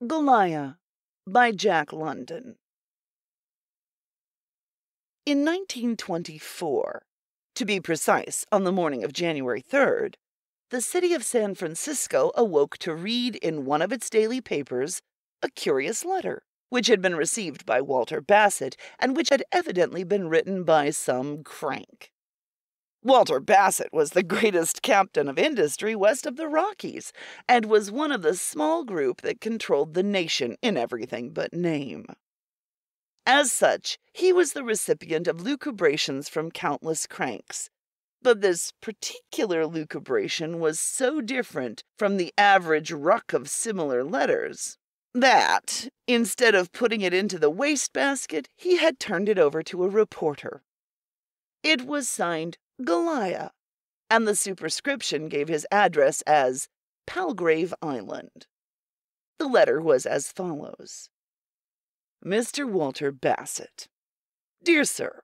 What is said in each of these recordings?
Goliah by Jack London. In 1924, to be precise, on the morning of January 3rd, the city of San Francisco awoke to read in one of its daily papers a curious letter, which had been received by Walter Bassett and which had evidently been written by some crank. Walter Bassett was the greatest captain of industry west of the Rockies, and was one of the small group that controlled the nation in everything but name. As such, he was the recipient of lucubrations from countless cranks. But this particular lucubration was so different from the average ruck of similar letters that, instead of putting it into the wastebasket, he had turned it over to a reporter. It was signed Goliah, and the superscription gave his address as Palgrave Island. The letter was as follows. Mr. Walter Bassett. Dear Sir,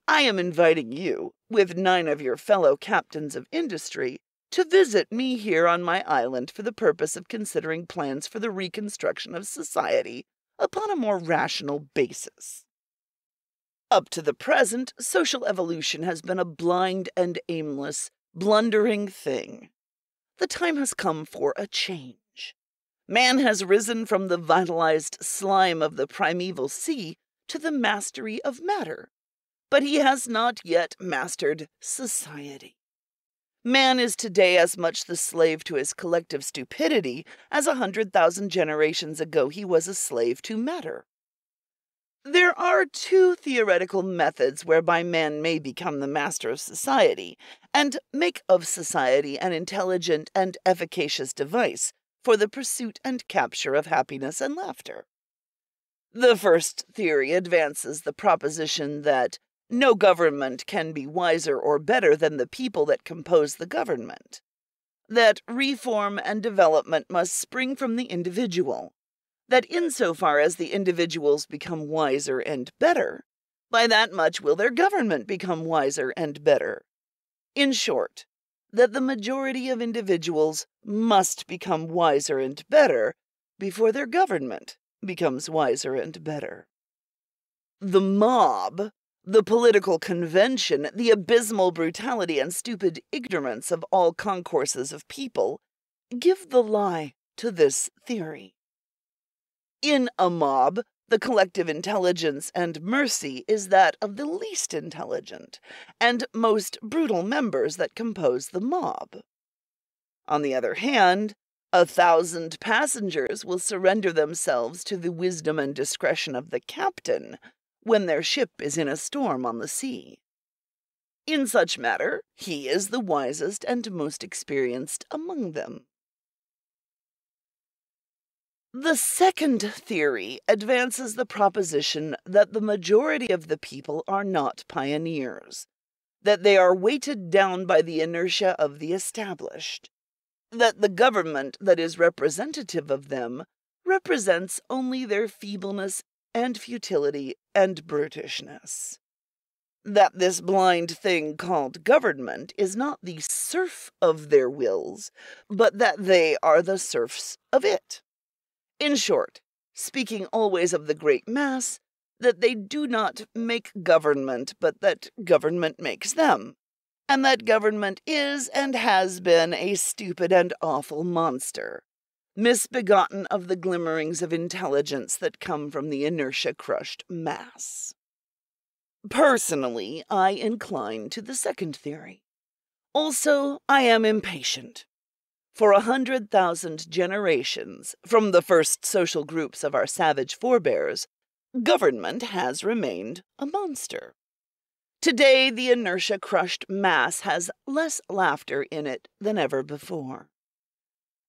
I am inviting you, with 9 of your fellow captains of industry, to visit me here on my island for the purpose of considering plans for the reconstruction of society upon a more rational basis. Up to the present, social evolution has been a blind and aimless, blundering thing. The time has come for a change. Man has risen from the vitalized slime of the primeval sea to the mastery of matter, but he has not yet mastered society. Man is today as much the slave to his collective stupidity as 100,000 generations ago he was a slave to matter. There are 2 theoretical methods whereby man may become the master of society, and make of society an intelligent and efficacious device for the pursuit and capture of happiness and laughter. The first theory advances the proposition that no government can be wiser or better than the people that compose the government, that reform and development must spring from the individual, that insofar as the individuals become wiser and better, by that much will their government become wiser and better. In short, that the majority of individuals must become wiser and better before their government becomes wiser and better. The mob, the political convention, the abysmal brutality and stupid ignorance of all concourses of people give the lie to this theory. In a mob, the collective intelligence and mercy is that of the least intelligent and most brutal members that compose the mob. On the other hand, 1,000 passengers will surrender themselves to the wisdom and discretion of the captain when their ship is in a storm on the sea. In such matter, he is the wisest and most experienced among them. The second theory advances the proposition that the majority of the people are not pioneers, that they are weighted down by the inertia of the established, that the government that is representative of them represents only their feebleness and futility and brutishness, that this blind thing called government is not the serf of their wills, but that they are the serfs of it. In short, speaking always of the great mass, that they do not make government, but that government makes them, and that government is and has been a stupid and awful monster, misbegotten of the glimmerings of intelligence that come from the inertia-crushed mass. Personally, I incline to the second theory. Also, I am impatient. For 100,000 generations, from the first social groups of our savage forebears, government has remained a monster. Today, the inertia-crushed mass has less laughter in it than ever before.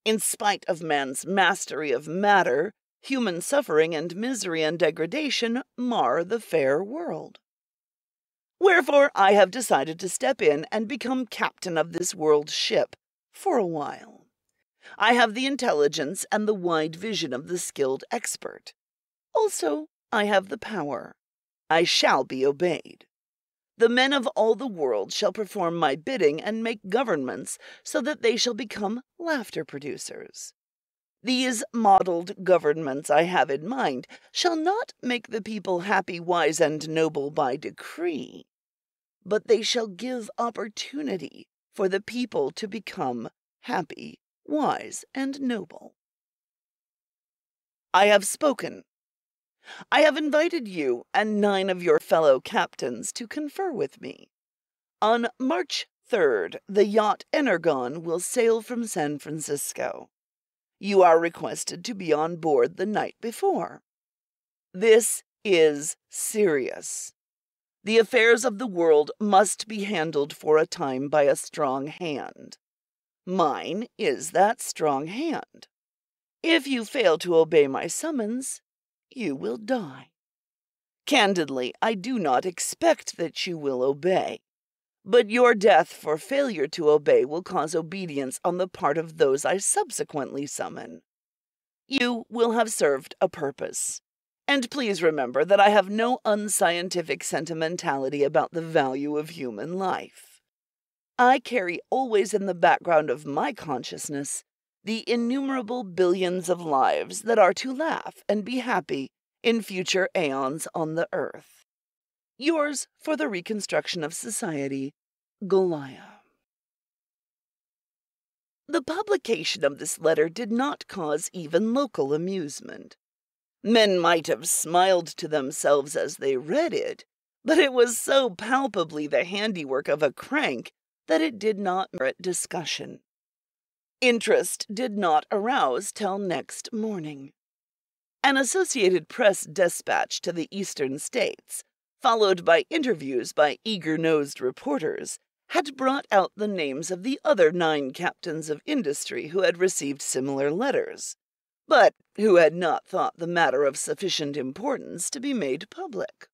In spite of man's mastery of matter, human suffering and misery and degradation mar the fair world. Wherefore, I have decided to step in and become captain of this world's ship for a while. I have the intelligence and the wide vision of the skilled expert. Also, I have the power. I shall be obeyed. The men of all the world shall perform my bidding and make governments so that they shall become laughter producers. These modeled governments I have in mind shall not make the people happy, wise, and noble by decree, but they shall give opportunity for the people to become happy, wise, and noble. I have spoken. I have invited you and 9 of your fellow captains to confer with me. On March 3rd, the yacht Energon will sail from San Francisco. You are requested to be on board the night before. This is serious. The affairs of the world must be handled for a time by a strong hand. Mine is that strong hand. If you fail to obey my summons, you will die. Candidly, I do not expect that you will obey, but your death for failure to obey will cause obedience on the part of those I subsequently summon. You will have served a purpose. And please remember that I have no unscientific sentimentality about the value of human life. I carry always in the background of my consciousness the innumerable billions of lives that are to laugh and be happy in future aeons on the earth. Yours for the reconstruction of society, Goliah. The publication of this letter did not cause even local amusement. Men might have smiled to themselves as they read it, but it was so palpably the handiwork of a crank that it did not merit discussion. Interest did not arouse till next morning. An Associated Press dispatch to the eastern states, followed by interviews by eager-nosed reporters, had brought out the names of the other 9 captains of industry who had received similar letters, but who had not thought the matter of sufficient importance to be made public.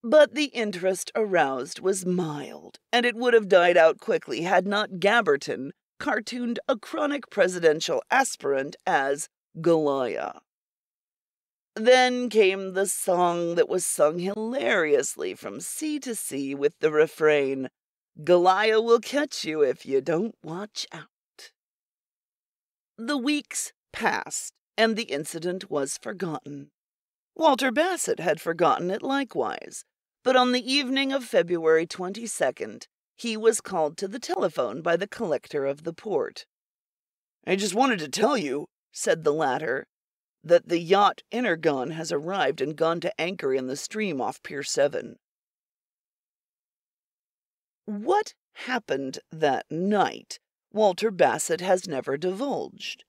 But the interest aroused was mild, and it would have died out quickly had not Gabberton cartooned a chronic presidential aspirant as Goliah. Then came the song that was sung hilariously from sea to sea with the refrain, "Goliah will catch you if you don't watch out." The weeks passed, and the incident was forgotten. Walter Bassett had forgotten it likewise, but on the evening of February 22nd, he was called to the telephone by the collector of the port. "I just wanted to tell you," said the latter, "that the yacht Energon has arrived and gone to anchor in the stream off Pier 7. What happened that night, Walter Bassett has never divulged,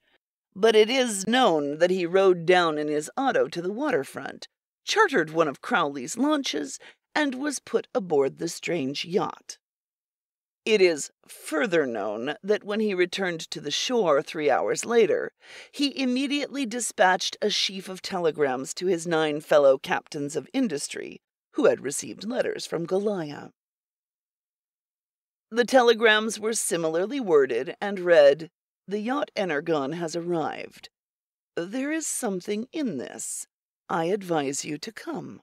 but it is known that he rode down in his auto to the waterfront, chartered one of Crowley's launches, and was put aboard the strange yacht. It is further known that when he returned to the shore 3 hours later, he immediately dispatched a sheaf of telegrams to his 9 fellow captains of industry, who had received letters from Goliah. The telegrams were similarly worded and read, "The yacht Energon has arrived. There is something in this. I advise you to come."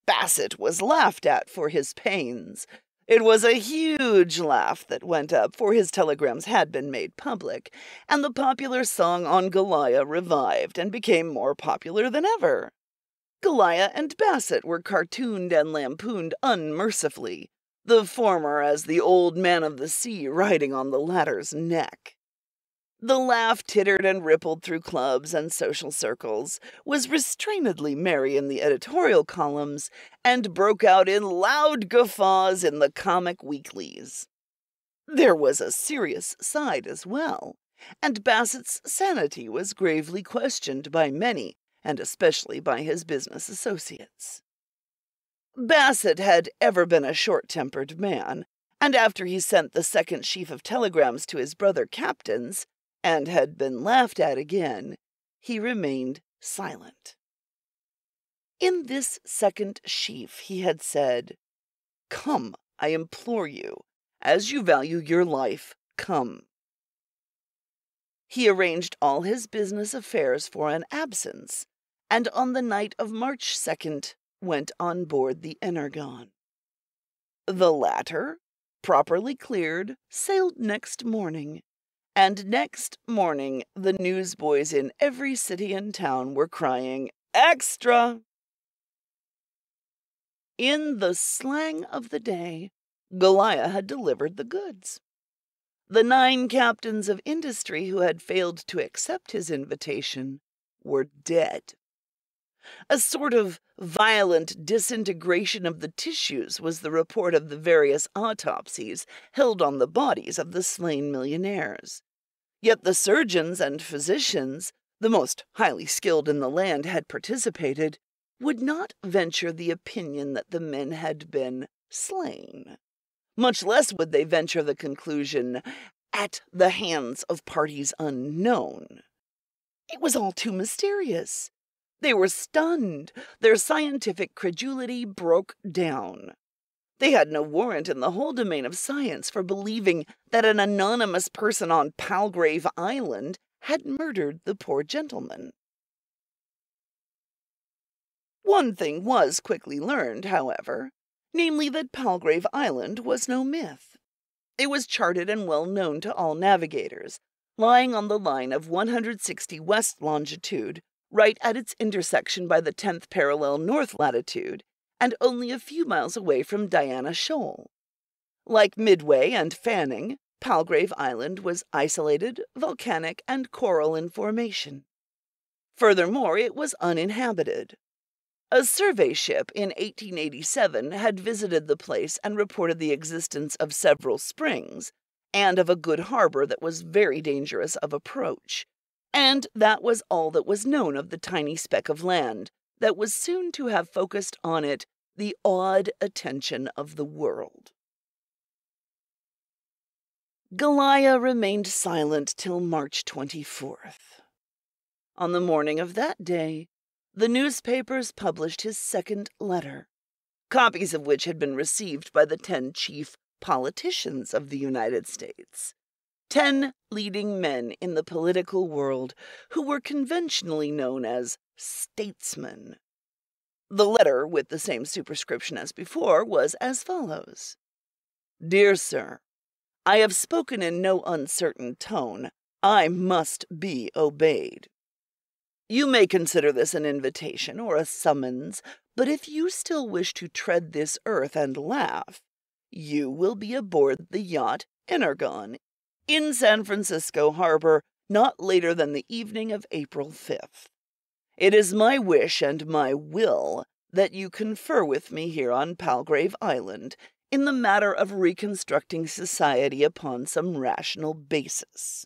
Bassett was laughed at for his pains. It was a huge laugh that went up, for his telegrams had been made public, and the popular song on Goliah revived and became more popular than ever. Goliah and Bassett were cartooned and lampooned unmercifully, the former as the old man of the sea riding on the latter's neck. The laugh tittered and rippled through clubs and social circles, was restrainedly merry in the editorial columns, and broke out in loud guffaws in the comic weeklies. There was a serious side as well, and Bassett's sanity was gravely questioned by many, and especially by his business associates. Bassett had ever been a short-tempered man, and after he sent the second sheaf of telegrams to his brother captains, and had been laughed at again, he remained silent. In this second sheaf he had said, "Come, I implore you. As you value your life, come." He arranged all his business affairs for an absence, and on the night of March 2nd went on board the Energon. The latter, properly cleared, sailed next morning, And next morning, the newsboys in every city and town were crying, "Extra!" In the slang of the day, Goliah had delivered the goods. The 9 captains of industry who had failed to accept his invitation were dead. A sort of violent disintegration of the tissues was the report of the various autopsies held on the bodies of the slain millionaires. Yet the surgeons and physicians, the most highly skilled in the land, had participated, would not venture the opinion that the men had been slain. Much less would they venture the conclusion, "at the hands of parties unknown." It was all too mysterious. They were stunned. Their scientific credulity broke down. They had no warrant in the whole domain of science for believing that an anonymous person on Palgrave Island had murdered the poor gentleman. One thing was quickly learned, however, namely that Palgrave Island was no myth. It was charted and well known to all navigators, lying on the line of 160 west longitude, right at its intersection by the 10th parallel north latitude, and only a few miles away from Diana Shoal. Like Midway and Fanning, Palgrave Island was isolated, volcanic, and coral in formation. Furthermore, it was uninhabited. A survey ship in 1887 had visited the place and reported the existence of several springs, and of a good harbor that was very dangerous of approach. And that was all that was known of the tiny speck of land that was soon to have focused on it the awed attention of the world. Goliah remained silent till March 24th. On the morning of that day, the newspapers published his second letter, copies of which had been received by the 10 chief politicians of the United States, 10 leading men in the political world who were conventionally known as statesmen. The letter, with the same superscription as before, was as follows: "Dear Sir, I have spoken in no uncertain tone. I must be obeyed. You may consider this an invitation or a summons, but if you still wish to tread this earth and laugh, you will be aboard the yacht Energon in San Francisco Harbor not later than the evening of April 5th. It is my wish and my will that you confer with me here on Palgrave Island in the matter of reconstructing society upon some rational basis.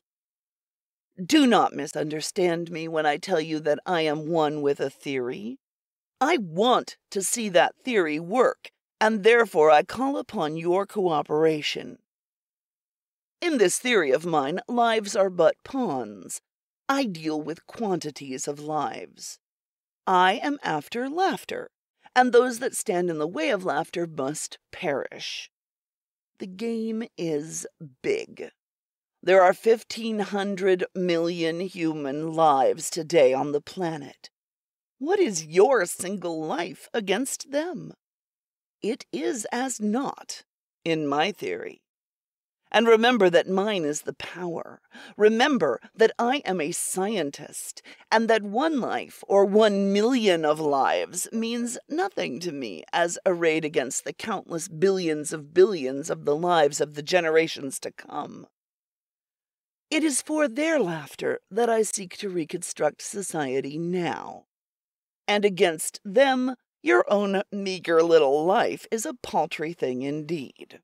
Do not misunderstand me when I tell you that I am one with a theory. I want to see that theory work, and therefore I call upon your cooperation. In this theory of mine, lives are but pawns. I deal with quantities of lives. I am after laughter, and those that stand in the way of laughter must perish. The game is big. There are 1,500 million human lives today on the planet. What is your single life against them? It is as naught, in my theory. And remember that mine is the power. Remember that I am a scientist, and that one life or 1 million of lives means nothing to me as arrayed against the countless billions of the lives of the generations to come. It is for their laughter that I seek to reconstruct society now. And against them, your own meager little life is a paltry thing indeed.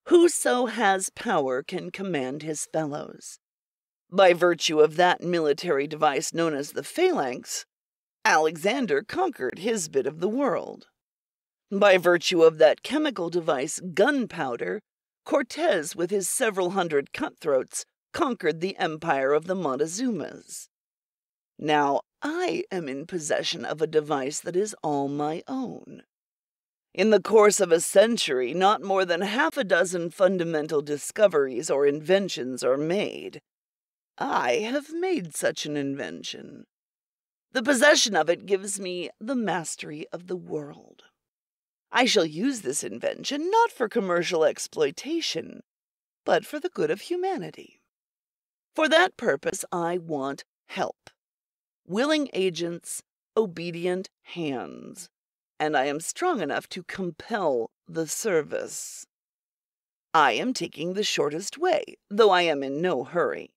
Whoso has power can command his fellows. By virtue of that military device known as the phalanx, Alexander conquered his bit of the world. By virtue of that chemical device, gunpowder, Cortez, with his several hundred cutthroats, conquered the empire of the Montezumas. Now I am in possession of a device that is all my own. In the course of a century, not more than 6 fundamental discoveries or inventions are made. I have made such an invention. The possession of it gives me the mastery of the world. I shall use this invention not for commercial exploitation, but for the good of humanity. For that purpose, I want help. Willing agents, obedient hands, and I am strong enough to compel the service. I am taking the shortest way, though I am in no hurry.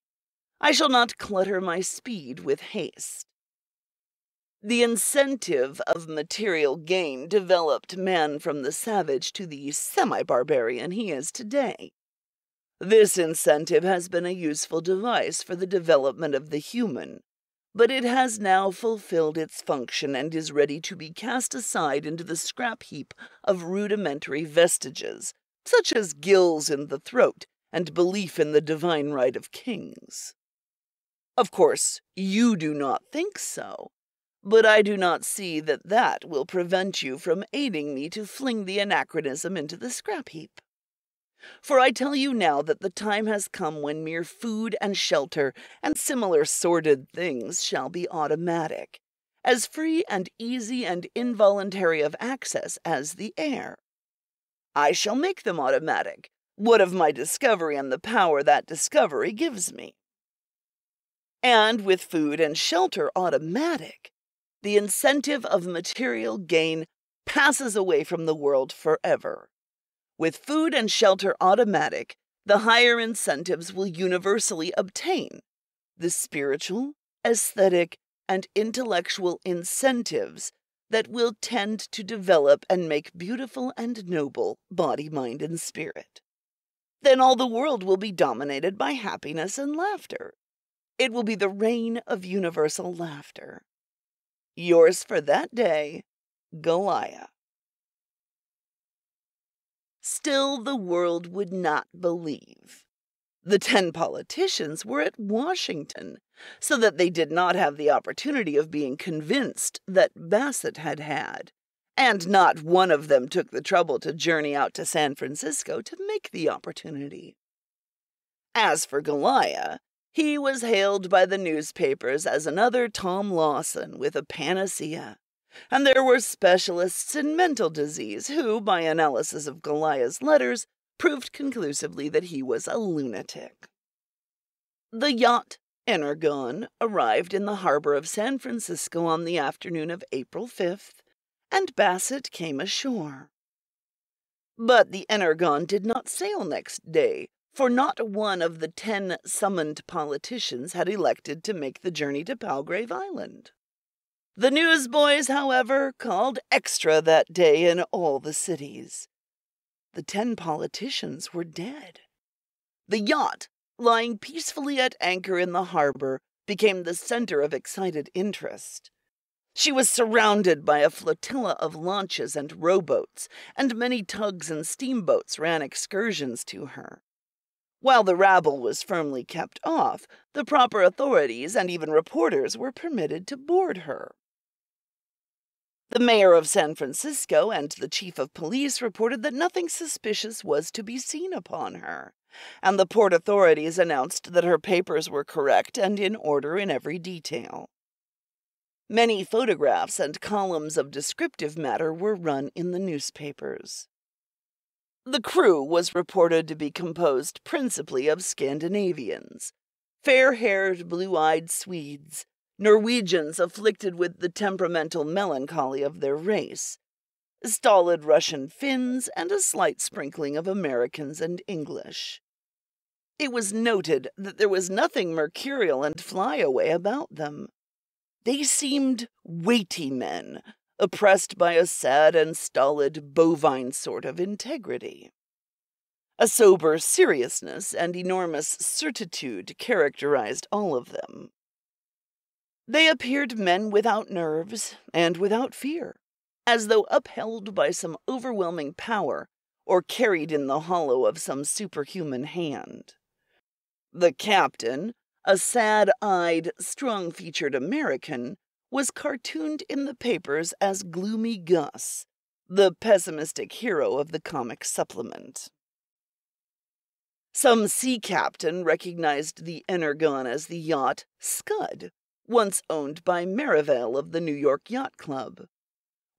I shall not clutter my speed with haste. The incentive of material gain developed man from the savage to the semi-barbarian he is today. This incentive has been a useful device for the development of the human, but it has now fulfilled its function and is ready to be cast aside into the scrap heap of rudimentary vestiges, such as gills in the throat and belief in the divine right of kings. Of course, you do not think so, but I do not see that that will prevent you from aiding me to fling the anachronism into the scrap heap. For I tell you now that the time has come when mere food and shelter and similar sordid things shall be automatic, as free and easy and involuntary of access as the air. I shall make them automatic, what of my discovery and the power that discovery gives me. And with food and shelter automatic, the incentive of material gain passes away from the world forever. With food and shelter automatic, the higher incentives will universally obtain. The spiritual, aesthetic, and intellectual incentives that will tend to develop and make beautiful and noble body, mind, and spirit. Then all the world will be dominated by happiness and laughter. It will be the reign of universal laughter. Yours for that day, Goliah. Still the world would not believe. The 10 politicians were at Washington, so that they did not have the opportunity of being convinced that Bassett had, and not one of them took the trouble to journey out to San Francisco to make the opportunity. As for Goliah, he was hailed by the newspapers as another Tom Lawson with a panacea, and there were specialists in mental disease who, by analysis of Goliah's letters, proved conclusively that he was a lunatic. The yacht Energon arrived in the harbor of San Francisco on the afternoon of April 5th, and Bassett came ashore. But the Energon did not sail next day, for not one of the 10 summoned politicians had elected to make the journey to Palgrave Island. The newsboys, however, called extra that day in all the cities. The 10 politicians were dead. The yacht, lying peacefully at anchor in the harbor, became the center of excited interest. She was surrounded by a flotilla of launches and rowboats, and many tugs and steamboats ran excursions to her. While the rabble was firmly kept off, the proper authorities and even reporters were permitted to board her. The mayor of San Francisco and the chief of police reported that nothing suspicious was to be seen upon her, and the port authorities announced that her papers were correct and in order in every detail. Many photographs and columns of descriptive matter were run in the newspapers. The crew was reported to be composed principally of Scandinavians, fair-haired, blue-eyed Swedes, Norwegians afflicted with the temperamental melancholy of their race, stolid Russian Finns, and a slight sprinkling of Americans and English. It was noted that there was nothing mercurial and flyaway about them. They seemed weighty men, oppressed by a sad and stolid bovine sort of integrity. A sober seriousness and enormous certitude characterized all of them. They appeared men without nerves and without fear, as though upheld by some overwhelming power or carried in the hollow of some superhuman hand. The captain, a sad-eyed, strong-featured American, was cartooned in the papers as Gloomy Gus, the pessimistic hero of the comic supplement. Some sea captain recognized the Energon as the yacht Scud, once owned by Merivale of the New York Yacht Club.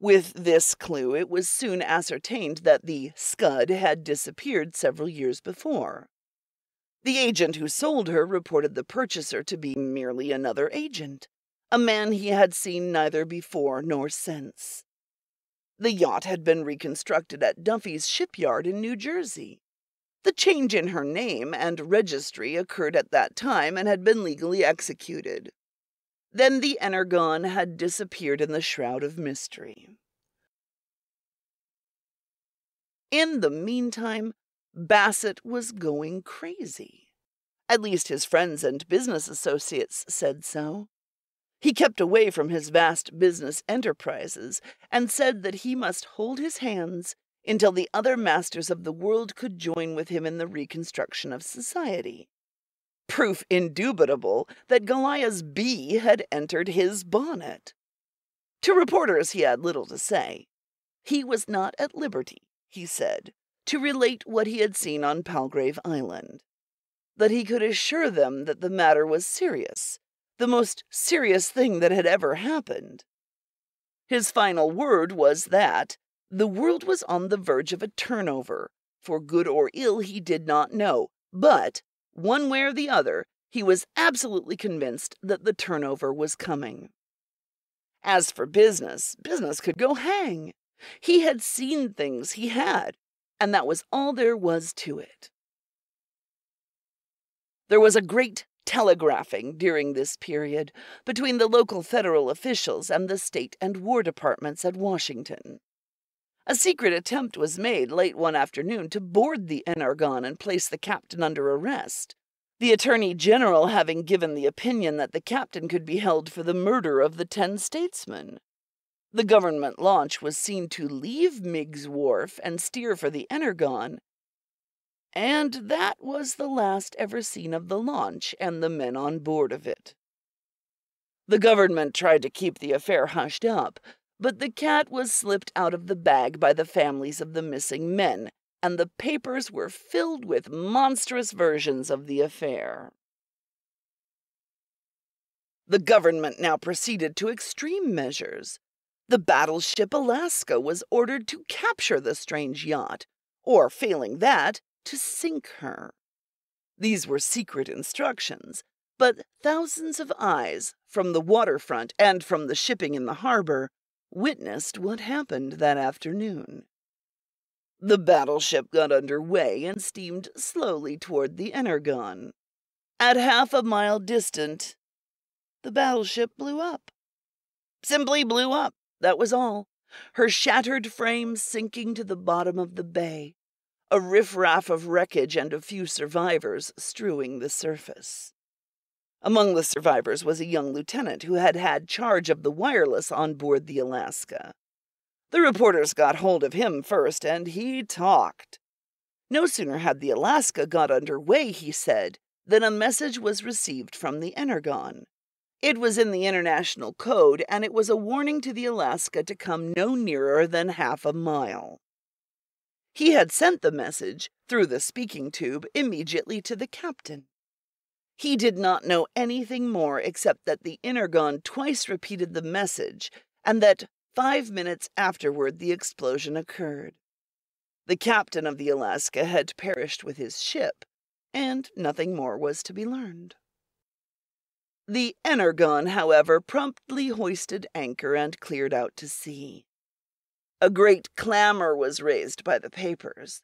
With this clue, it was soon ascertained that the Scud had disappeared several years before. The agent who sold her reported the purchaser to be merely another agent, a man he had seen neither before nor since. The yacht had been reconstructed at Duffy's shipyard in New Jersey. The change in her name and registry occurred at that time and had been legally executed. Then the Energon had disappeared in the shroud of mystery. In the meantime, Bassett was going crazy. At least his friends and business associates said so. He kept away from his vast business enterprises and said that he must hold his hands until the other masters of the world could join with him in the reconstruction of society. Proof indubitable that Goliah's bee had entered his bonnet. To reporters he had little to say. He was not at liberty, he said, to relate what he had seen on Palgrave Island. That he could assure them that the matter was serious, the most serious thing that had ever happened. His final word was that the world was on the verge of a turnover, for good or ill he did not know, but one way or the other, he was absolutely convinced that the turnover was coming. As for business, business could go hang. He had seen things, he had, and that was all there was to it. There was a great telegraphing during this period between the local federal officials and the State and War Departments at Washington. A secret attempt was made late one afternoon to board the Energon and place the captain under arrest, the Attorney General having given the opinion that the captain could be held for the murder of the 10 statesmen. The government launch was seen to leave Meigs Wharf and steer for the Energon, and that was the last ever seen of the launch and the men on board of it. The government tried to keep the affair hushed up, but the cat was slipped out of the bag by the families of the missing men, and the papers were filled with monstrous versions of the affair. The government now proceeded to extreme measures. The battleship Alaska was ordered to capture the strange yacht, or, failing that, to sink her. These were secret instructions, but thousands of eyes, from the waterfront and from the shipping in the harbor, witnessed what happened that afternoon. The battleship got under way and steamed slowly toward the Energon. At half a mile distant, the battleship blew up. Simply blew up, that was all, her shattered frame sinking to the bottom of the bay, a riffraff of wreckage and a few survivors strewing the surface. Among the survivors was a young lieutenant who had had charge of the wireless on board the Alaska. The reporters got hold of him first, and he talked. No sooner had the Alaska got under way, he said, than a message was received from the Energon. It was in the international code, and it was a warning to the Alaska to come no nearer than half a mile. He had sent the message, through the speaking tube, immediately to the captain. He did not know anything more except that the Energon twice repeated the message, and that 5 minutes afterward the explosion occurred. The captain of the Alaska had perished with his ship, and nothing more was to be learned. The Energon, however, promptly hoisted anchor and cleared out to sea. A great clamor was raised by the papers.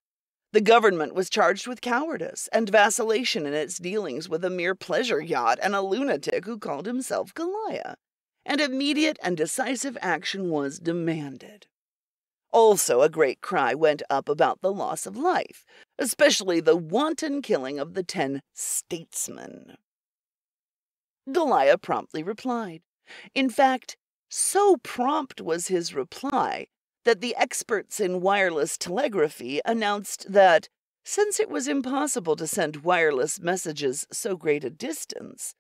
The government was charged with cowardice and vacillation in its dealings with a mere pleasure yacht and a lunatic who called himself Goliah, and immediate and decisive action was demanded. Also, a great cry went up about the loss of life, especially the wanton killing of the 10 statesmen. Goliah promptly replied. In fact, so prompt was his reply that the experts in wireless telegraphy announced that, since it was impossible to send wireless messages so great a distance,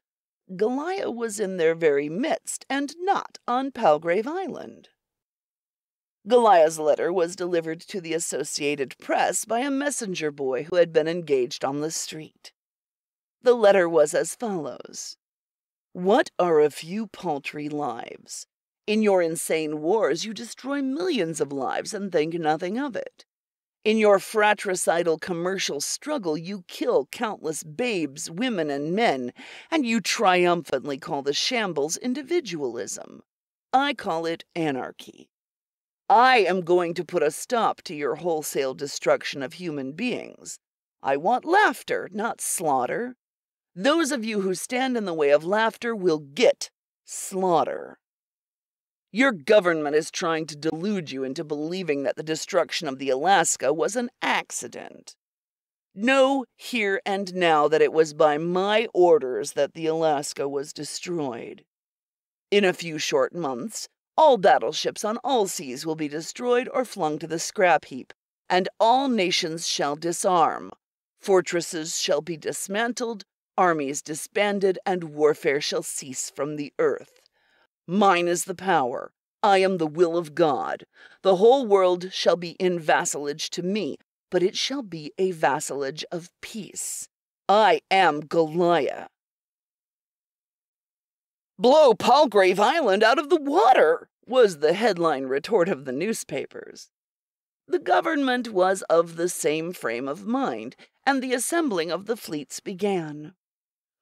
Goliah was in their very midst and not on Palgrave Island. Goliah's letter was delivered to the Associated Press by a messenger boy who had been engaged on the street. The letter was as follows. What are a few paltry lives? In your insane wars, you destroy millions of lives and think nothing of it. In your fratricidal commercial struggle, you kill countless babes, women, and men, and you triumphantly call the shambles individualism. I call it anarchy. I am going to put a stop to your wholesale destruction of human beings. I want laughter, not slaughter. Those of you who stand in the way of laughter will get slaughter. Your government is trying to delude you into believing that the destruction of the Alaska was an accident. Know here and now that it was by my orders that the Alaska was destroyed. In a few short months, all battleships on all seas will be destroyed or flung to the scrap heap, and all nations shall disarm. Fortresses shall be dismantled, armies disbanded, and warfare shall cease from the earth. Mine is the power. I am the will of God. The whole world shall be in vassalage to me, but it shall be a vassalage of peace. I am Goliah. "Blow Palgrave Island out of the water," was the headline retort of the newspapers. The government was of the same frame of mind, and the assembling of the fleets began.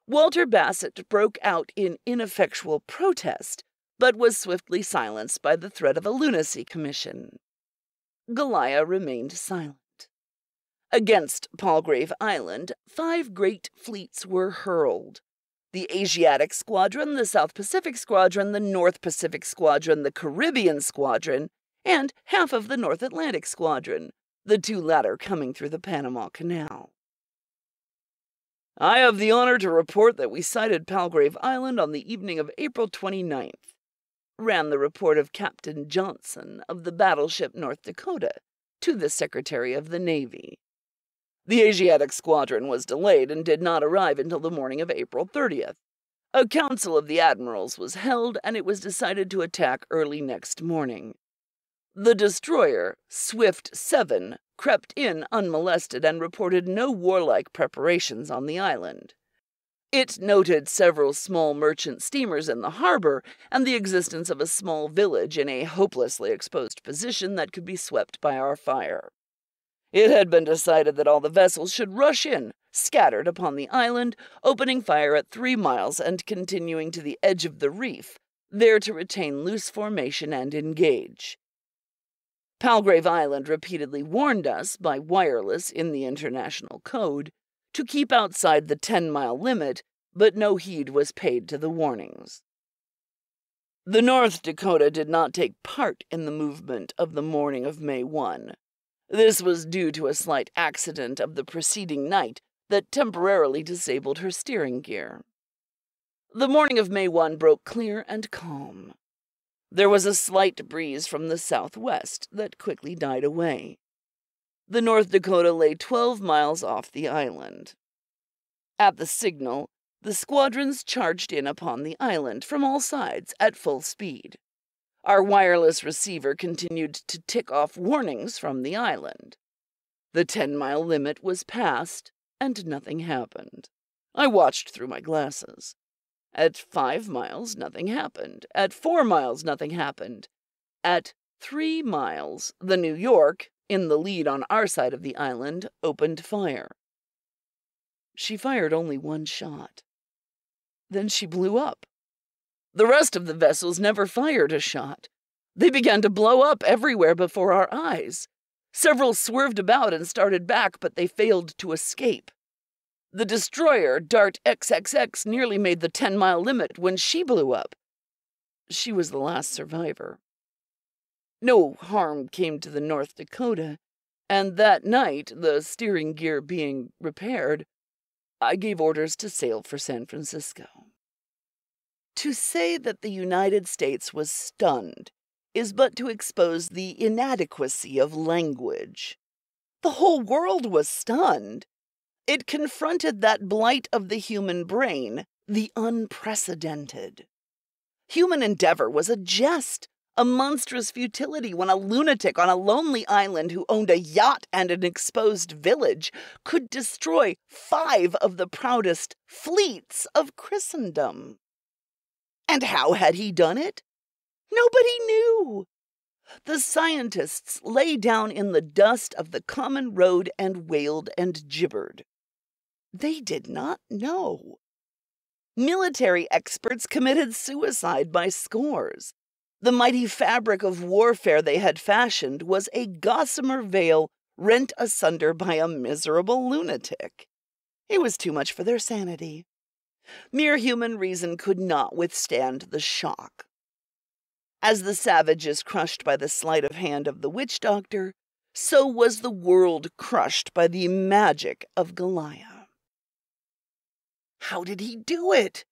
Walter Bassett broke out in ineffectual protest, but was swiftly silenced by the threat of a lunacy commission. Goliah remained silent. Against Palgrave Island, 5 great fleets were hurled. The Asiatic Squadron, the South Pacific Squadron, the North Pacific Squadron, the Caribbean Squadron, and half of the North Atlantic Squadron, the 2 latter coming through the Panama Canal. "I have the honor to report that we sighted Palgrave Island on the evening of April 29th, ran the report of Captain Johnson of the battleship North Dakota to the Secretary of the Navy. The Asiatic Squadron was delayed and did not arrive until the morning of April 30th. A council of the admirals was held, and it was decided to attack early next morning. The destroyer, Swift 7, crept in unmolested and reported no warlike preparations on the island. It noted several small merchant steamers in the harbor and the existence of a small village in a hopelessly exposed position that could be swept by our fire. It had been decided that all the vessels should rush in, scattered upon the island, opening fire at 3 miles and continuing to the edge of the reef, there to retain loose formation and engage. Palgrave Island repeatedly warned us, by wireless in the international code, to keep outside the 10-mile limit, but no heed was paid to the warnings. The North Dakota did not take part in the movement of the morning of May 1. This was due to a slight accident of the preceding night that temporarily disabled her steering gear. The morning of May 1 broke clear and calm. There was a slight breeze from the southwest that quickly died away. The North Dakota lay 12 miles off the island. At the signal, the squadrons charged in upon the island from all sides at full speed. Our wireless receiver continued to tick off warnings from the island. The 10-mile limit was passed, and nothing happened. I watched through my glasses. At 5 miles, nothing happened. At 4 miles, nothing happened. At 3 miles, the New York, in the lead on our side of the island, opened fire. She fired only 1 shot. Then she blew up. The rest of the vessels never fired a shot. They began to blow up everywhere before our eyes. Several swerved about and started back, but they failed to escape. The destroyer, Dart XXX, nearly made the 10-mile limit when she blew up. She was the last survivor. No harm came to the North Dakota, and that night, the steering gear being repaired, I gave orders to sail for San Francisco. To say that the United States was stunned is but to expose the inadequacy of language. The whole world was stunned. It confronted that blight of the human brain, the unprecedented. Human endeavor was a jest, a monstrous futility when a lunatic on a lonely island who owned a yacht and an exposed village could destroy 5 of the proudest fleets of Christendom. And how had he done it? Nobody knew. The scientists lay down in the dust of the common road and wailed and gibbered. They did not know. Military experts committed suicide by scores. The mighty fabric of warfare they had fashioned was a gossamer veil rent asunder by a miserable lunatic. It was too much for their sanity. Mere human reason could not withstand the shock. As the savage is crushed by the sleight of hand of the witch doctor, so was the world crushed by the magic of Goliah. How did he do it?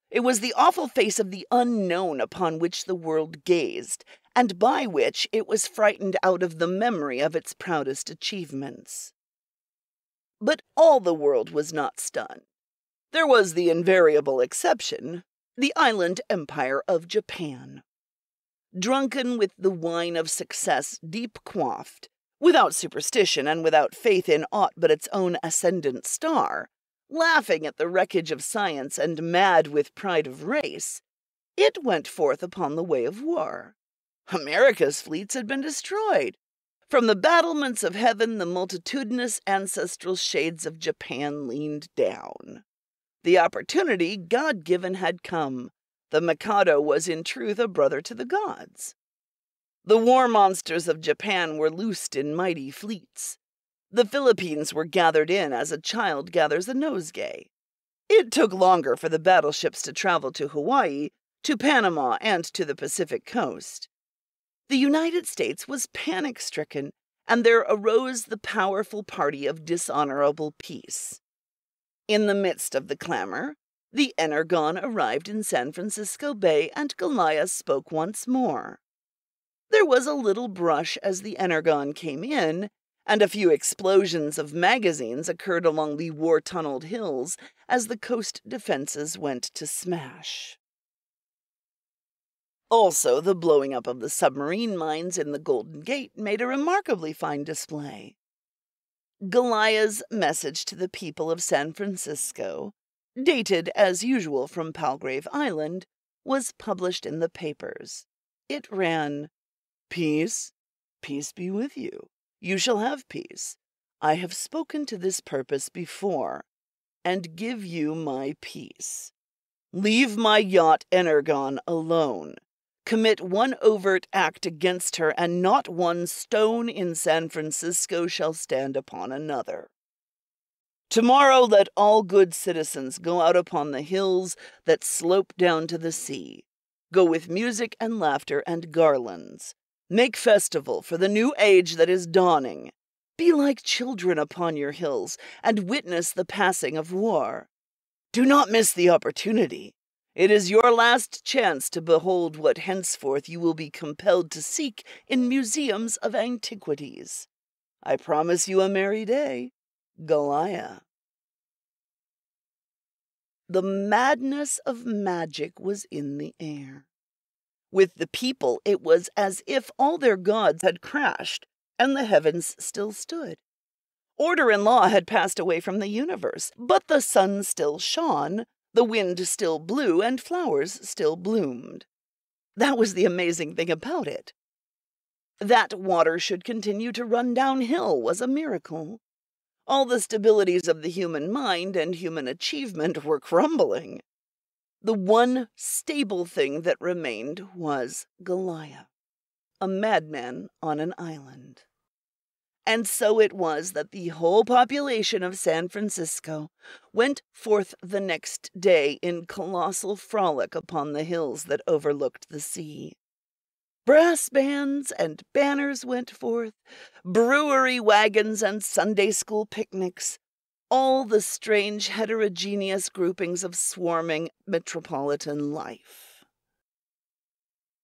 It was the awful face of the unknown upon which the world gazed, and by which it was frightened out of the memory of its proudest achievements. But all the world was not stunned. There was the invariable exception, the island empire of Japan. Drunken with the wine of success deep quaffed, without superstition and without faith in aught but its own ascendant star, laughing at the wreckage of science and mad with pride of race, it went forth upon the way of war. America's fleets had been destroyed. From the battlements of heaven the multitudinous ancestral shades of Japan leaned down. The opportunity, God-given, had come. The Mikado was in truth a brother to the gods. The war monsters of Japan were loosed in mighty fleets. The Philippines were gathered in as a child gathers a nosegay. It took longer for the battleships to travel to Hawaii, to Panama, and to the Pacific coast. The United States was panic-stricken, and there arose the powerful party of dishonorable peace. In the midst of the clamor, the Energon arrived in San Francisco Bay, and Goliah spoke once more. There was a little brush as the Energon came in, and a few explosions of magazines occurred along the war-tunneled hills as the coast defenses went to smash. Also, the blowing up of the submarine mines in the Golden Gate made a remarkably fine display. Goliah's message to the people of San Francisco, dated as usual from Palgrave Island, was published in the papers. It ran, "Peace, peace be with you. You shall have peace. I have spoken to this purpose before, and give you my peace. Leave my yacht Energon alone. Commit one overt act against her, and not one stone in San Francisco shall stand upon another. Tomorrow let all good citizens go out upon the hills that slope down to the sea. Go with music and laughter and garlands. Make festival for the new age that is dawning. Be like children upon your hills, and witness the passing of war. Do not miss the opportunity. It is your last chance to behold what henceforth you will be compelled to seek in museums of antiquities. I promise you a merry day. Goliah." The madness of magic was in the air. With the people, it was as if all their gods had crashed, and the heavens still stood. Order and law had passed away from the universe, but the sun still shone, the wind still blew, and flowers still bloomed. That was the amazing thing about it. That water should continue to run downhill was a miracle. All the stabilities of the human mind and human achievement were crumbling. The one stable thing that remained was Goliah, a madman on an island. And so it was that the whole population of San Francisco went forth the next day in colossal frolic upon the hills that overlooked the sea. Brass bands and banners went forth, brewery wagons and Sunday school picnics, all the strange heterogeneous groupings of swarming metropolitan life.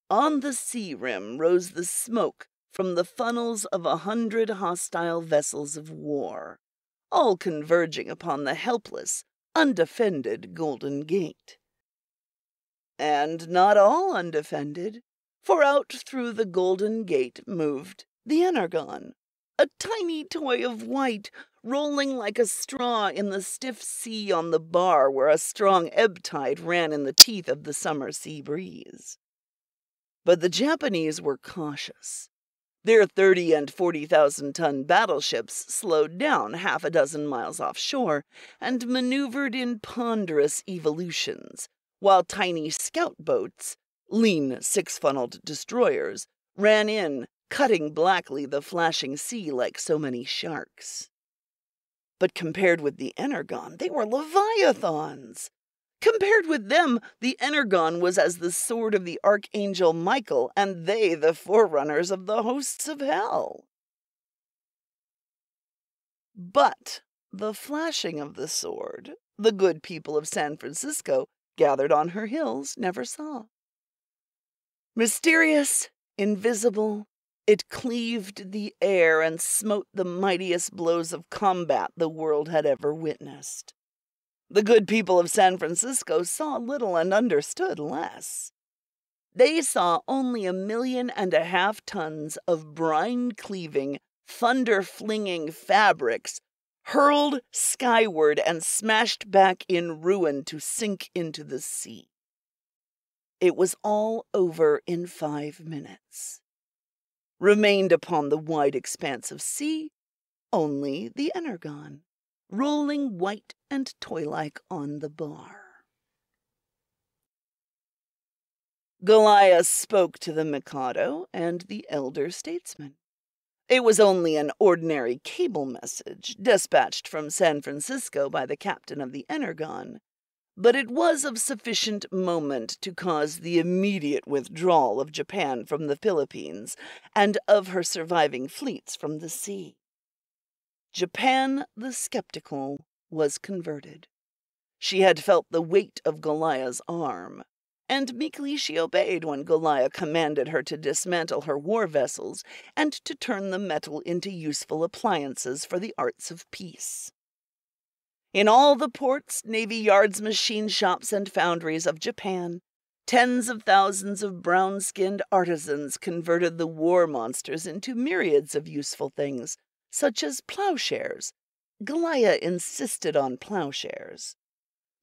On the sea rim rose the smoke from the funnels of 100 hostile vessels of war, all converging upon the helpless, undefended Golden Gate. And not all undefended, for out through the Golden Gate moved the Energon, a tiny toy of white, rolling like a straw in the stiff sea on the bar where a strong ebb tide ran in the teeth of the summer sea breeze. But the Japanese were cautious. Their 30 and 40,000-ton battleships slowed down half a dozen miles offshore and maneuvered in ponderous evolutions, while tiny scout boats, lean six-funneled destroyers, ran in, cutting blackly the flashing sea like so many sharks. But compared with the Energon, they were leviathans. Compared with them, the Energon was as the sword of the Archangel Michael, and they the forerunners of the hosts of hell. But the flashing of the sword, the good people of San Francisco, gathered on her hills, never saw. Mysterious, invisible, it cleaved the air and smote the mightiest blows of combat the world had ever witnessed. The good people of San Francisco saw little and understood less. They saw only 1.5 million tons of brine-cleaving, thunder-flinging fabrics hurled skyward and smashed back in ruin to sink into the sea. It was all over in 5 minutes. Remained upon the wide expanse of sea only the Energon, rolling white and toy-like on the bar. Goliah spoke to the Mikado and the elder statesman. It was only an ordinary cable message, dispatched from San Francisco by the captain of the Energon, but it was of sufficient moment to cause the immediate withdrawal of Japan from the Philippines and of her surviving fleets from the sea. Japan the skeptical was converted. She had felt the weight of Goliah's arm, and meekly she obeyed when Goliah commanded her to dismantle her war vessels and to turn the metal into useful appliances for the arts of peace. In all the ports, navy yards, machine shops, and foundries of Japan, tens of thousands of brown-skinned artisans converted the war monsters into myriads of useful things, such as plowshares. Goliah insisted on plowshares.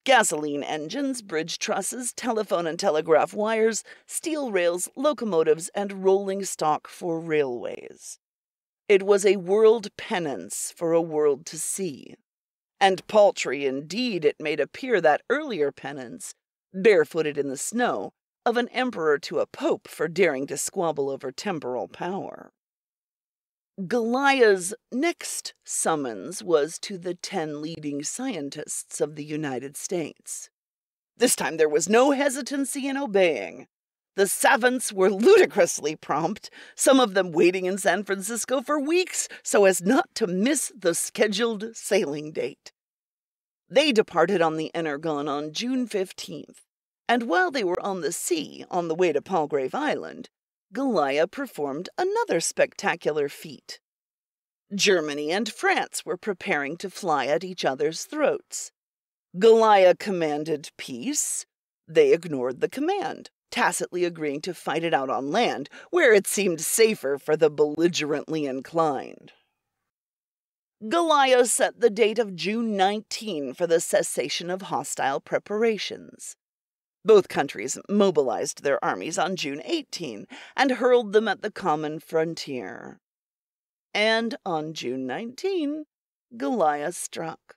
Gasoline engines, bridge trusses, telephone and telegraph wires, steel rails, locomotives, and rolling stock for railways. It was a world penance for a world to see. And paltry indeed it made appear that earlier penance, barefooted in the snow, of an emperor to a pope for daring to squabble over temporal power. Goliah's next summons was to the 10 leading scientists of the United States. This time there was no hesitancy in obeying. The savants were ludicrously prompt, some of them waiting in San Francisco for weeks so as not to miss the scheduled sailing date. They departed on the Energon on June 15th, and while they were on the sea on the way to Palgrave Island, Goliah performed another spectacular feat. Germany and France were preparing to fly at each other's throats. Goliah commanded peace. They ignored the command, tacitly agreeing to fight it out on land, where it seemed safer for the belligerently inclined. Goliah set the date of June 19 for the cessation of hostile preparations. Both countries mobilized their armies on June 18 and hurled them at the common frontier. And on June 19, Goliah struck.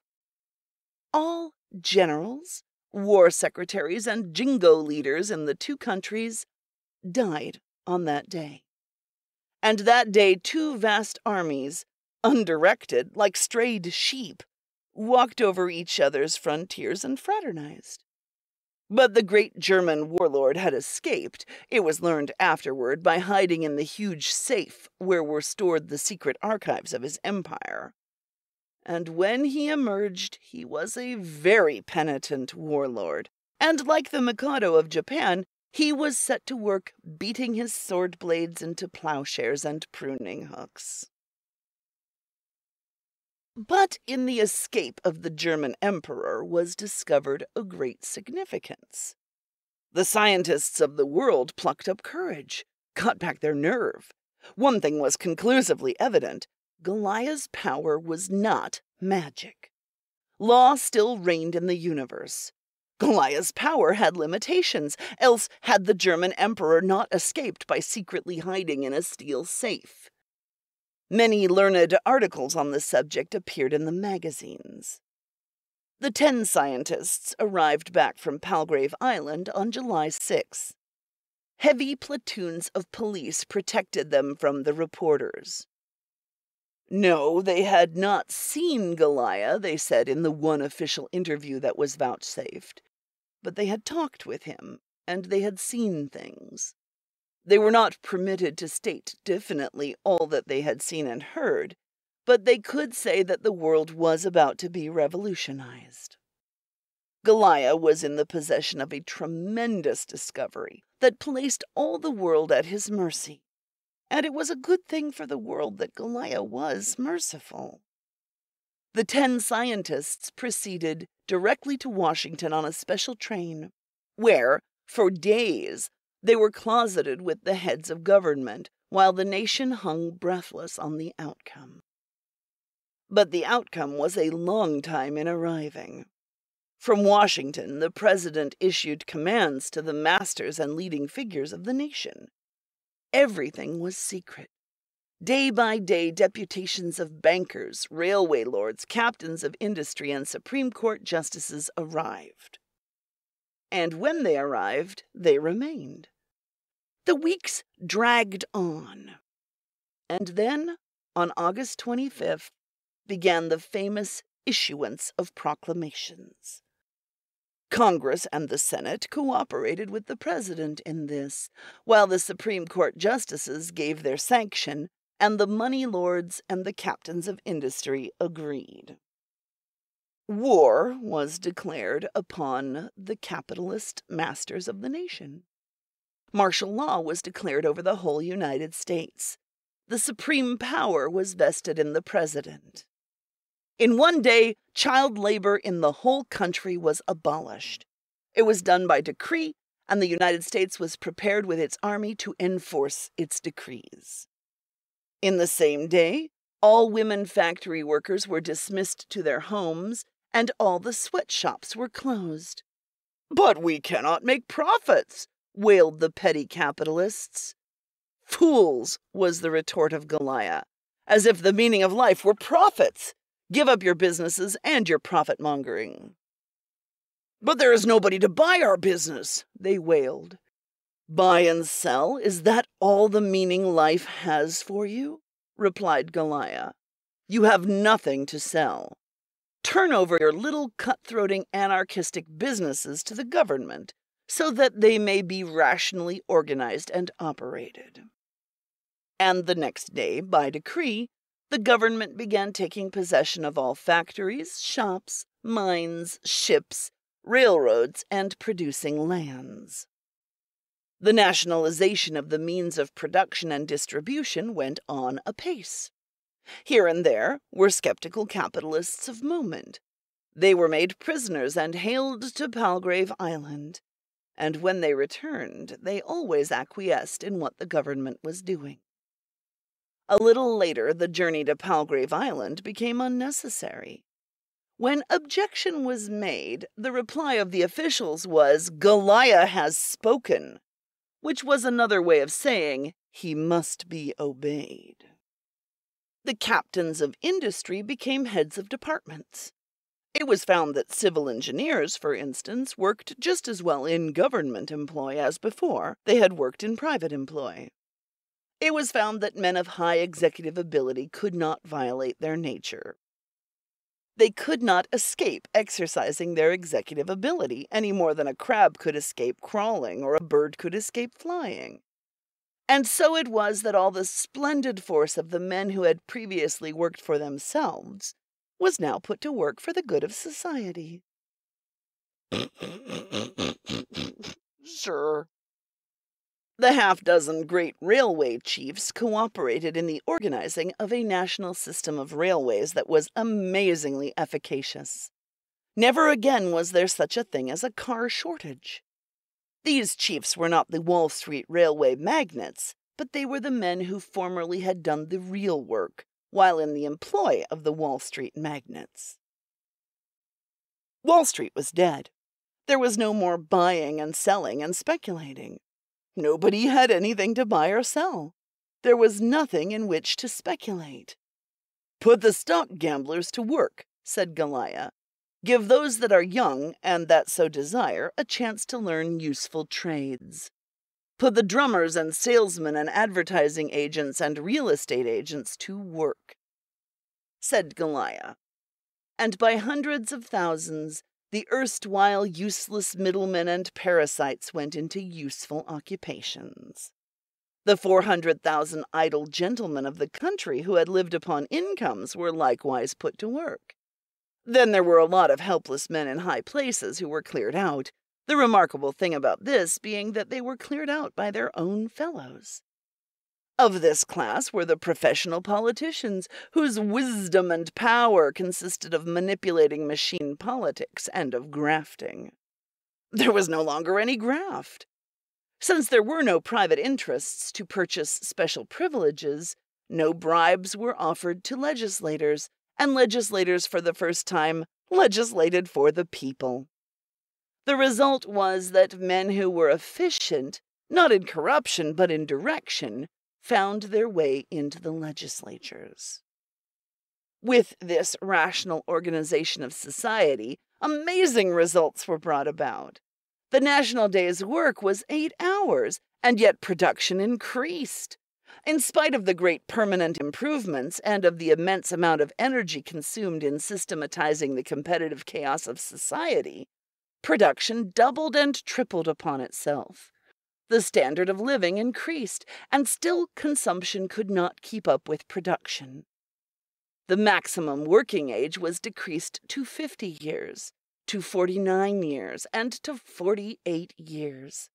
All generals, war secretaries, and jingo leaders in the two countries died on that day. And that day 2 vast armies, undirected like strayed sheep, walked over each other's frontiers and fraternized. But the great German warlord had escaped, it was learned afterward, by hiding in the huge safe where were stored the secret archives of his empire. And when he emerged, he was a very penitent warlord, and like the Mikado of Japan, he was set to work beating his sword blades into plowshares and pruning hooks. But in the escape of the German emperor was discovered a great significance. The scientists of the world plucked up courage, got back their nerve. One thing was conclusively evident: Goliah's power was not magic. Law still reigned in the universe. Goliah's power had limitations, else had the German emperor not escaped by secretly hiding in a steel safe. Many learned articles on the subject appeared in the magazines. The 10 scientists arrived back from Palgrave Island on July 6. Heavy platoons of police protected them from the reporters. No, they had not seen Goliah, they said in the one official interview that was vouchsafed, but they had talked with him, and they had seen things. They were not permitted to state definitely all that they had seen and heard, but they could say that the world was about to be revolutionized. Goliah was in the possession of a tremendous discovery that placed all the world at his mercy, and it was a good thing for the world that Goliah was merciful. The 10 scientists proceeded directly to Washington on a special train, where, for days, they were closeted with the heads of government, while the nation hung breathless on the outcome. But the outcome was a long time in arriving. From Washington, the president issued commands to the masters and leading figures of the nation. Everything was secret. Day by day, deputations of bankers, railway lords, captains of industry, and Supreme Court justices arrived. And when they arrived, they remained. The weeks dragged on. And then, on August 25th, began the famous issuance of proclamations. Congress and the Senate cooperated with the president in this, while the Supreme Court justices gave their sanction, and the money lords and the captains of industry agreed. War was declared upon the capitalist masters of the nation. Martial law was declared over the whole United States. The supreme power was vested in the president. In one day, child labor in the whole country was abolished. It was done by decree, and the United States was prepared with its army to enforce its decrees. In the same day, all women factory workers were dismissed to their homes, and all the sweatshops were closed. "But we cannot make profits," wailed the petty capitalists. "Fools," was the retort of Goliah, "as if the meaning of life were profits. Give up your businesses and your profit-mongering." "But there is nobody to buy our business," they wailed. "Buy and sell, is that all the meaning life has for you?" replied Goliah. "You have nothing to sell. Turn over your little cutthroating anarchistic businesses to the government, so that they may be rationally organized and operated." And the next day, by decree, the government began taking possession of all factories, shops, mines, ships, railroads, and producing lands. The nationalization of the means of production and distribution went on apace. Here and there were skeptical capitalists of moment. They were made prisoners and haled to Palgrave Island, and when they returned, they always acquiesced in what the government was doing. A little later, the journey to Palgrave Island became unnecessary. When objection was made, the reply of the officials was, "Goliah has spoken," which was another way of saying, "He must be obeyed." The captains of industry became heads of departments. It was found that civil engineers, for instance, worked just as well in government employ as before they had worked in private employ. It was found that men of high executive ability could not violate their nature. They could not escape exercising their executive ability any more than a crab could escape crawling or a bird could escape flying. And so it was that all the splendid force of the men who had previously worked for themselves was now put to work for the good of society. Sure. The half-dozen great railway chiefs cooperated in the organizing of a national system of railways that was amazingly efficacious. Never again was there such a thing as a car shortage. These chiefs were not the Wall Street railway magnates, but they were the men who formerly had done the real work, while in the employ of the Wall Street magnates. Wall Street was dead. There was no more buying and selling and speculating. Nobody had anything to buy or sell. There was nothing in which to speculate. "Put the stock gamblers to work," said Goliah. "Give those that are young and that so desire a chance to learn useful trades. Put the drummers and salesmen and advertising agents and real estate agents to work," said Goliah. And by hundreds of thousands, the erstwhile useless middlemen and parasites went into useful occupations. The 400,000 idle gentlemen of the country who had lived upon incomes were likewise put to work. Then there were a lot of helpless men in high places who were cleared out, the remarkable thing about this being that they were cleared out by their own fellows. Of this class were the professional politicians, whose wisdom and power consisted of manipulating machine politics and of grafting. There was no longer any graft. Since there were no private interests to purchase special privileges, no bribes were offered to legislators, and legislators for the first time legislated for the people. The result was that men who were efficient, not in corruption but in direction, found their way into the legislatures. With this rational organization of society, amazing results were brought about. The national day's work was 8 hours, and yet production increased. In spite of the great permanent improvements and of the immense amount of energy consumed in systematizing the competitive chaos of society, production doubled and tripled upon itself. The standard of living increased, and still consumption could not keep up with production. The maximum working age was decreased to 50 years, to 49 years, and to 48 years.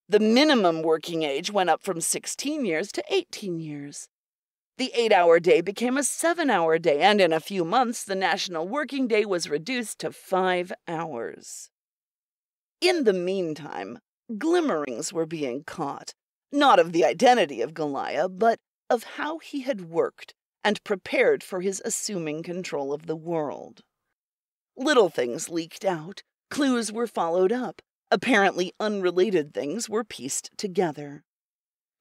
The minimum working age went up from 16 years to 18 years. The 8-hour day became a 7-hour day, and in a few months the national working day was reduced to 5 hours. In the meantime, glimmerings were being caught, not of the identity of Goliah, but of how he had worked and prepared for his assuming control of the world. Little things leaked out, clues were followed up, apparently unrelated things were pieced together.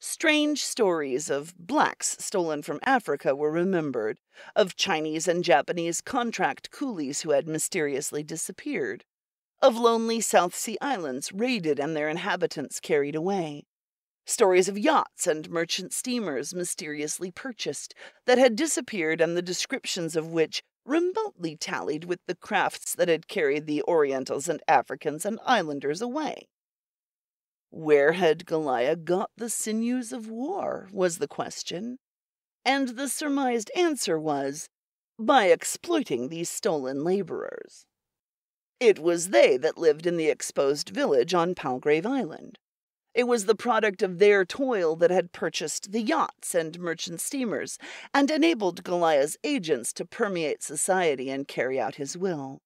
Strange stories of blacks stolen from Africa were remembered, of Chinese and Japanese contract coolies who had mysteriously disappeared, of lonely South Sea islands raided and their inhabitants carried away, stories of yachts and merchant steamers mysteriously purchased that had disappeared and the descriptions of which remotely tallied with the crafts that had carried the Orientals and Africans and Islanders away. Where had Goliah got the sinews of war, was the question, and the surmised answer was, by exploiting these stolen laborers. It was they that lived in the exposed village on Palgrave Island. It was the product of their toil that had purchased the yachts and merchant steamers and enabled Goliah's agents to permeate society and carry out his will.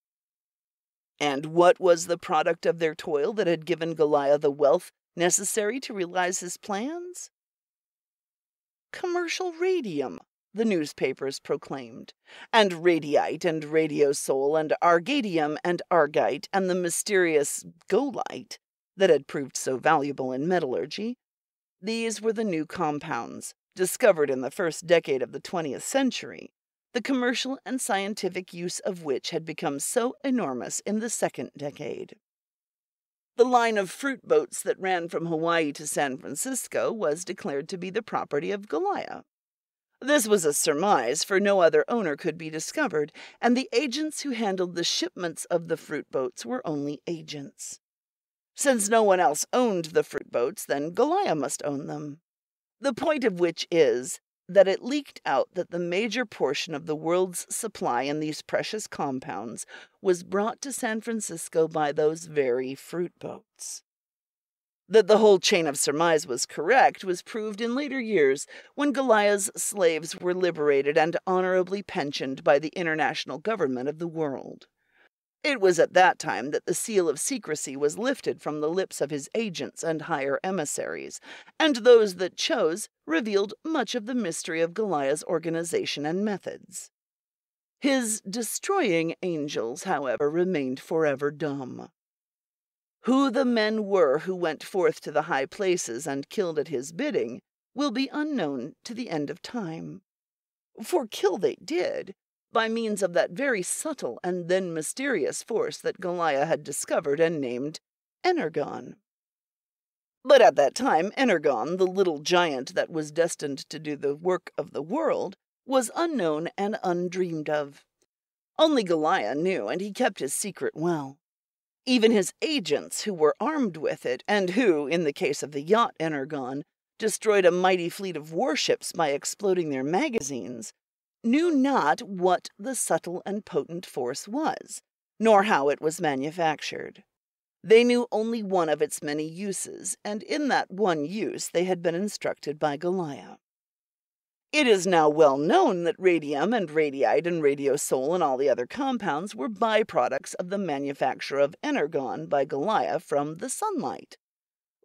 And what was the product of their toil that had given Goliah the wealth necessary to realize his plans? Commercial radium, the newspapers proclaimed, and radiite and radiosol and argadium and argite and the mysterious golite that had proved so valuable in metallurgy. These were the new compounds, discovered in the first decade of the 20th century, the commercial and scientific use of which had become so enormous in the second decade. The line of fruit boats that ran from Hawaii to San Francisco was declared to be the property of Goliah. This was a surmise, for no other owner could be discovered, and the agents who handled the shipments of the fruit boats were only agents. Since no one else owned the fruit boats, then Goliah must own them. The point of which is that it leaked out that the major portion of the world's supply in these precious compounds was brought to San Francisco by those very fruit boats. That the whole chain of surmise was correct was proved in later years, when Goliah's slaves were liberated and honorably pensioned by the international government of the world. It was at that time that the seal of secrecy was lifted from the lips of his agents and higher emissaries, and those that chose revealed much of the mystery of Goliah's organization and methods. His destroying angels, however, remained forever dumb. Who the men were who went forth to the high places and killed at his bidding will be unknown to the end of time. For kill they did, by means of that very subtle and then mysterious force that Goliah had discovered and named Energon. But at that time, Energon, the little giant that was destined to do the work of the world, was unknown and undreamed of. Only Goliah knew, and he kept his secret well. Even his agents, who were armed with it, and who, in the case of the yacht Energon, destroyed a mighty fleet of warships by exploding their magazines, knew not what the subtle and potent force was, nor how it was manufactured. They knew only one of its many uses, and in that one use they had been instructed by Goliah. It is now well known that radium and radiyte and radiosole and all the other compounds were byproducts of the manufacture of energon by Goliah from the sunlight.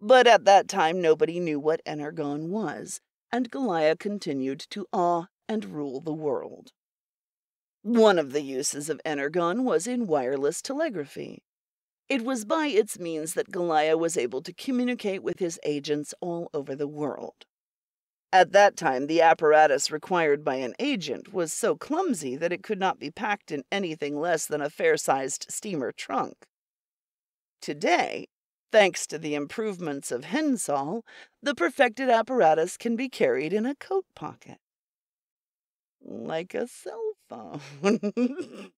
But at that time nobody knew what energon was, and Goliah continued to awe and rule the world. One of the uses of energon was in wireless telegraphy. It was by its means that Goliah was able to communicate with his agents all over the world. At that time, the apparatus required by an agent was so clumsy that it could not be packed in anything less than a fair-sized steamer trunk. Today, thanks to the improvements of Hensall, the perfected apparatus can be carried in a coat pocket. Like a cell phone.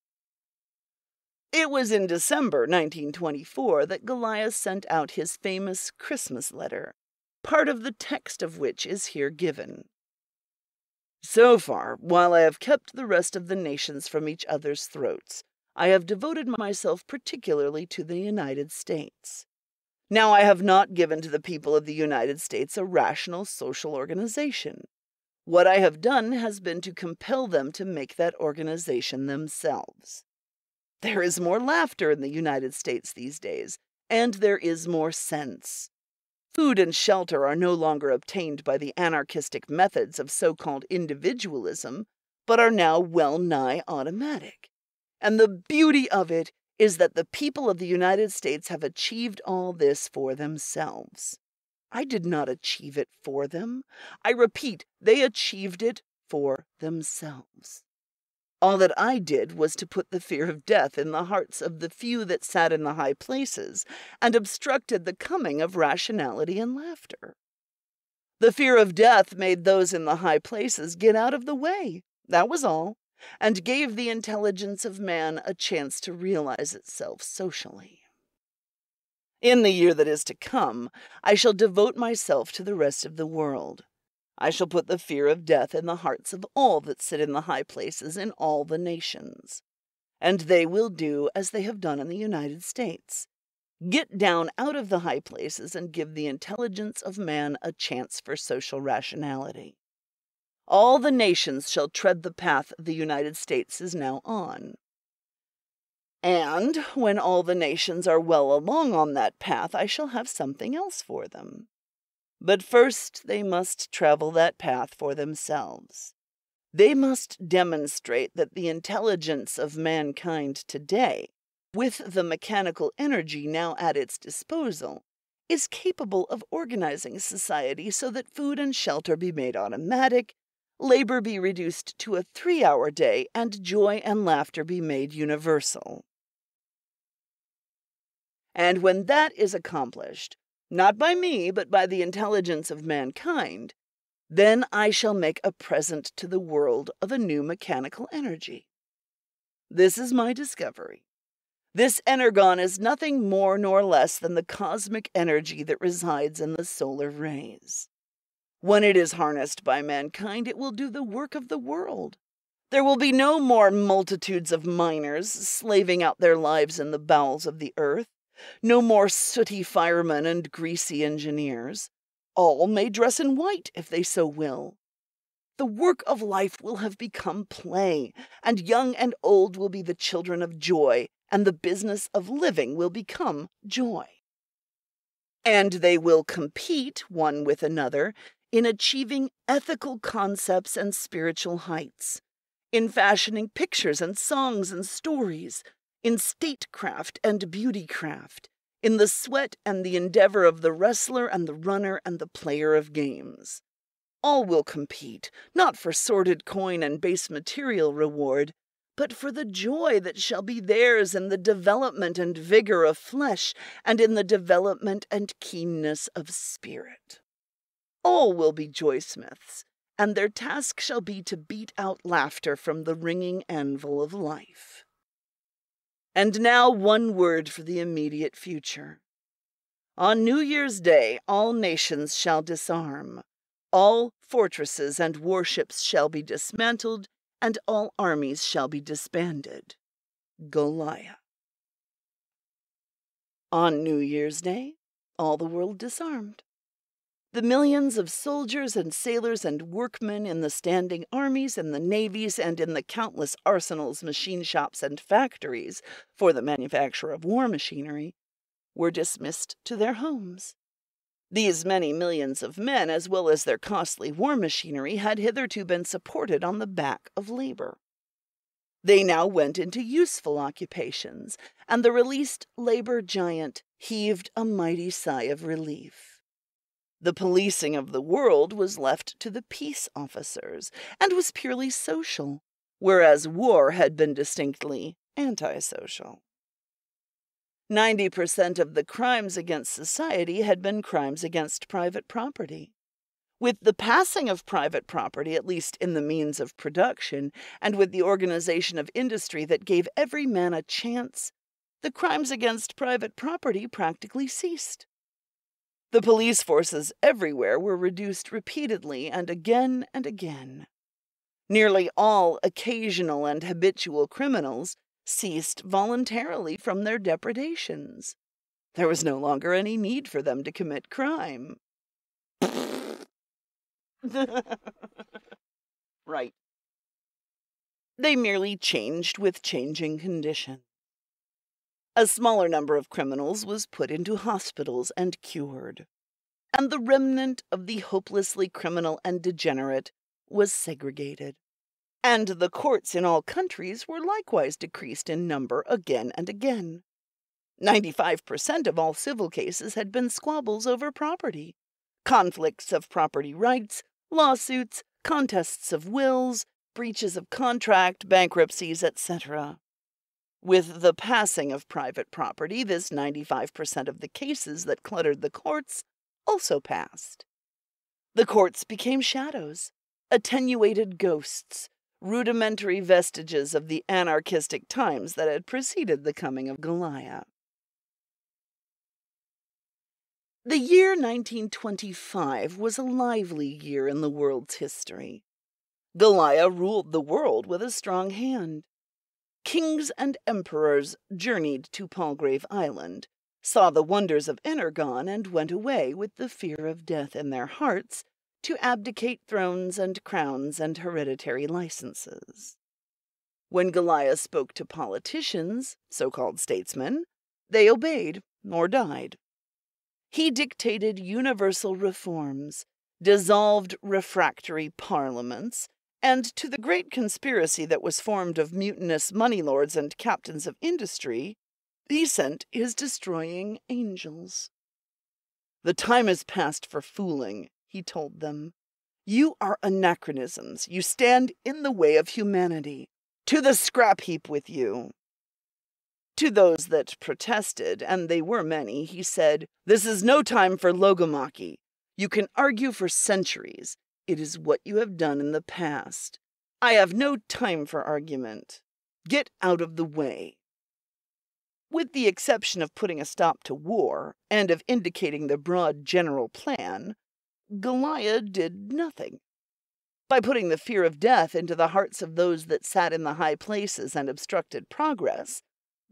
It was in December 1924 that Goliah sent out his famous Christmas letter, part of the text of which is here given. So far, while I have kept the rest of the nations from each other's throats, I have devoted myself particularly to the United States. Now I have not given to the people of the United States a rational social organization. What I have done has been to compel them to make that organization themselves. There is more laughter in the United States these days, and there is more sense. Food and shelter are no longer obtained by the anarchistic methods of so-called individualism, but are now well-nigh automatic. And the beauty of it is that the people of the United States have achieved all this for themselves. I did not achieve it for them. I repeat, they achieved it for themselves. All that I did was to put the fear of death in the hearts of the few that sat in the high places and obstructed the coming of rationality and laughter. The fear of death made those in the high places get out of the way, that was all, and gave the intelligence of man a chance to realize itself socially. In the year that is to come, I shall devote myself to the rest of the world. I shall put the fear of death in the hearts of all that sit in the high places in all the nations. And they will do as they have done in the United States. Get down out of the high places and give the intelligence of man a chance for social rationality. All the nations shall tread the path the United States is now on. And when all the nations are well along on that path, I shall have something else for them. But first they must travel that path for themselves. They must demonstrate that the intelligence of mankind today, with the mechanical energy now at its disposal, is capable of organizing society so that food and shelter be made automatic, labor be reduced to a 3-hour day, and joy and laughter be made universal. And when that is accomplished, not by me, but by the intelligence of mankind, then I shall make a present to the world of a new mechanical energy. This is my discovery. This energon is nothing more nor less than the cosmic energy that resides in the solar rays. When it is harnessed by mankind, it will do the work of the world. There will be no more multitudes of miners slaving out their lives in the bowels of the earth. No more sooty firemen and greasy engineers. All may dress in white if they so will. The work of life will have become play, and young and old will be the children of joy, and the business of living will become joy. And they will compete one with another in achieving ethical concepts and spiritual heights, in fashioning pictures and songs and stories, in statecraft and beautycraft, in the sweat and the endeavor of the wrestler and the runner and the player of games. All will compete, not for sordid coin and base material reward, but for the joy that shall be theirs in the development and vigor of flesh, and in the development and keenness of spirit. All will be joysmiths, and their task shall be to beat out laughter from the ringing anvil of life. And now one word for the immediate future. On New Year's Day all nations shall disarm, all fortresses and warships shall be dismantled, and all armies shall be disbanded. Goliah. On New Year's Day, all the world disarmed. The millions of soldiers and sailors and workmen in the standing armies and the navies and in the countless arsenals, machine shops, and factories for the manufacture of war machinery were dismissed to their homes. These many millions of men, as well as their costly war machinery, had hitherto been supported on the back of labor. They now went into useful occupations, and the released labor giant heaved a mighty sigh of relief. The policing of the world was left to the peace officers, and was purely social, whereas war had been distinctly antisocial. 90% of the crimes against society had been crimes against private property. With the passing of private property, at least in the means of production, and with the organization of industry that gave every man a chance, the crimes against private property practically ceased. The police forces everywhere were reduced repeatedly and again and again. Nearly all occasional and habitual criminals ceased voluntarily from their depredations. There was no longer any need for them to commit crime. Right. They merely changed with changing conditions. A smaller number of criminals was put into hospitals and cured, and the remnant of the hopelessly criminal and degenerate was segregated. And the courts in all countries were likewise decreased in number again and again. 95% of all civil cases had been squabbles over property, conflicts of property rights, lawsuits, contests of wills, breaches of contract, bankruptcies, etc. With the passing of private property, this 95% of the cases that cluttered the courts also passed. The courts became shadows, attenuated ghosts, rudimentary vestiges of the anarchistic times that had preceded the coming of Goliah. The year 1925 was a lively year in the world's history. Goliah ruled the world with a strong hand. Kings and emperors journeyed to Palgrave Island, saw the wonders of Energon, and went away with the fear of death in their hearts to abdicate thrones and crowns and hereditary licenses. When Goliah spoke to politicians, so-called statesmen, they obeyed or died. He dictated universal reforms, dissolved refractory parliaments, and to the great conspiracy that was formed of mutinous money lords and captains of industry, he sent his destroying angels. "The time is past for fooling," he told them. "You are anachronisms. You stand in the way of humanity. To the scrap heap with you." To those that protested, and they were many, he said, "This is no time for logomachy. You can argue for centuries. It is what you have done in the past. I have no time for argument. Get out of the way." With the exception of putting a stop to war, and of indicating the broad general plan, Goliah did nothing. By putting the fear of death into the hearts of those that sat in the high places and obstructed progress,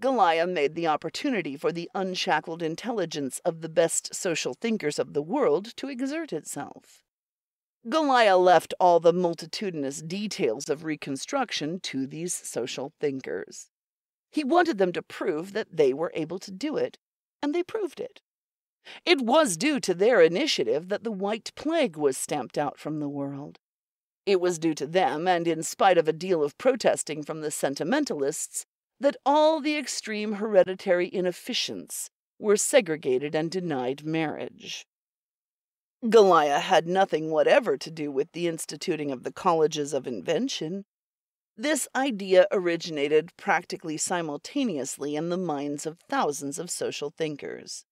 Goliah made the opportunity for the unshackled intelligence of the best social thinkers of the world to exert itself. Goliah left all the multitudinous details of reconstruction to these social thinkers. He wanted them to prove that they were able to do it, and they proved it. It was due to their initiative that the White Plague was stamped out from the world. It was due to them, and in spite of a deal of protesting from the sentimentalists, that all the extreme hereditary inefficients were segregated and denied marriage. Goliah had nothing whatever to do with the instituting of the colleges of invention. This idea originated practically simultaneously in the minds of thousands of social thinkers.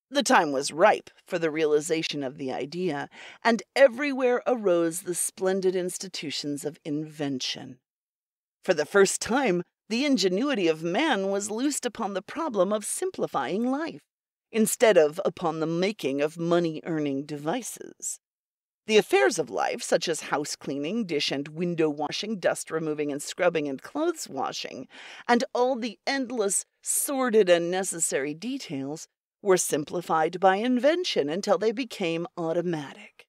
The time was ripe for the realization of the idea, and everywhere arose the splendid institutions of invention. For the first time, the ingenuity of man was loosed upon the problem of simplifying life, instead of upon the making of money-earning devices. The affairs of life, such as house cleaning, dish and window washing, dust removing and scrubbing and clothes washing, and all the endless, sordid and necessary details, were simplified by invention until they became automatic.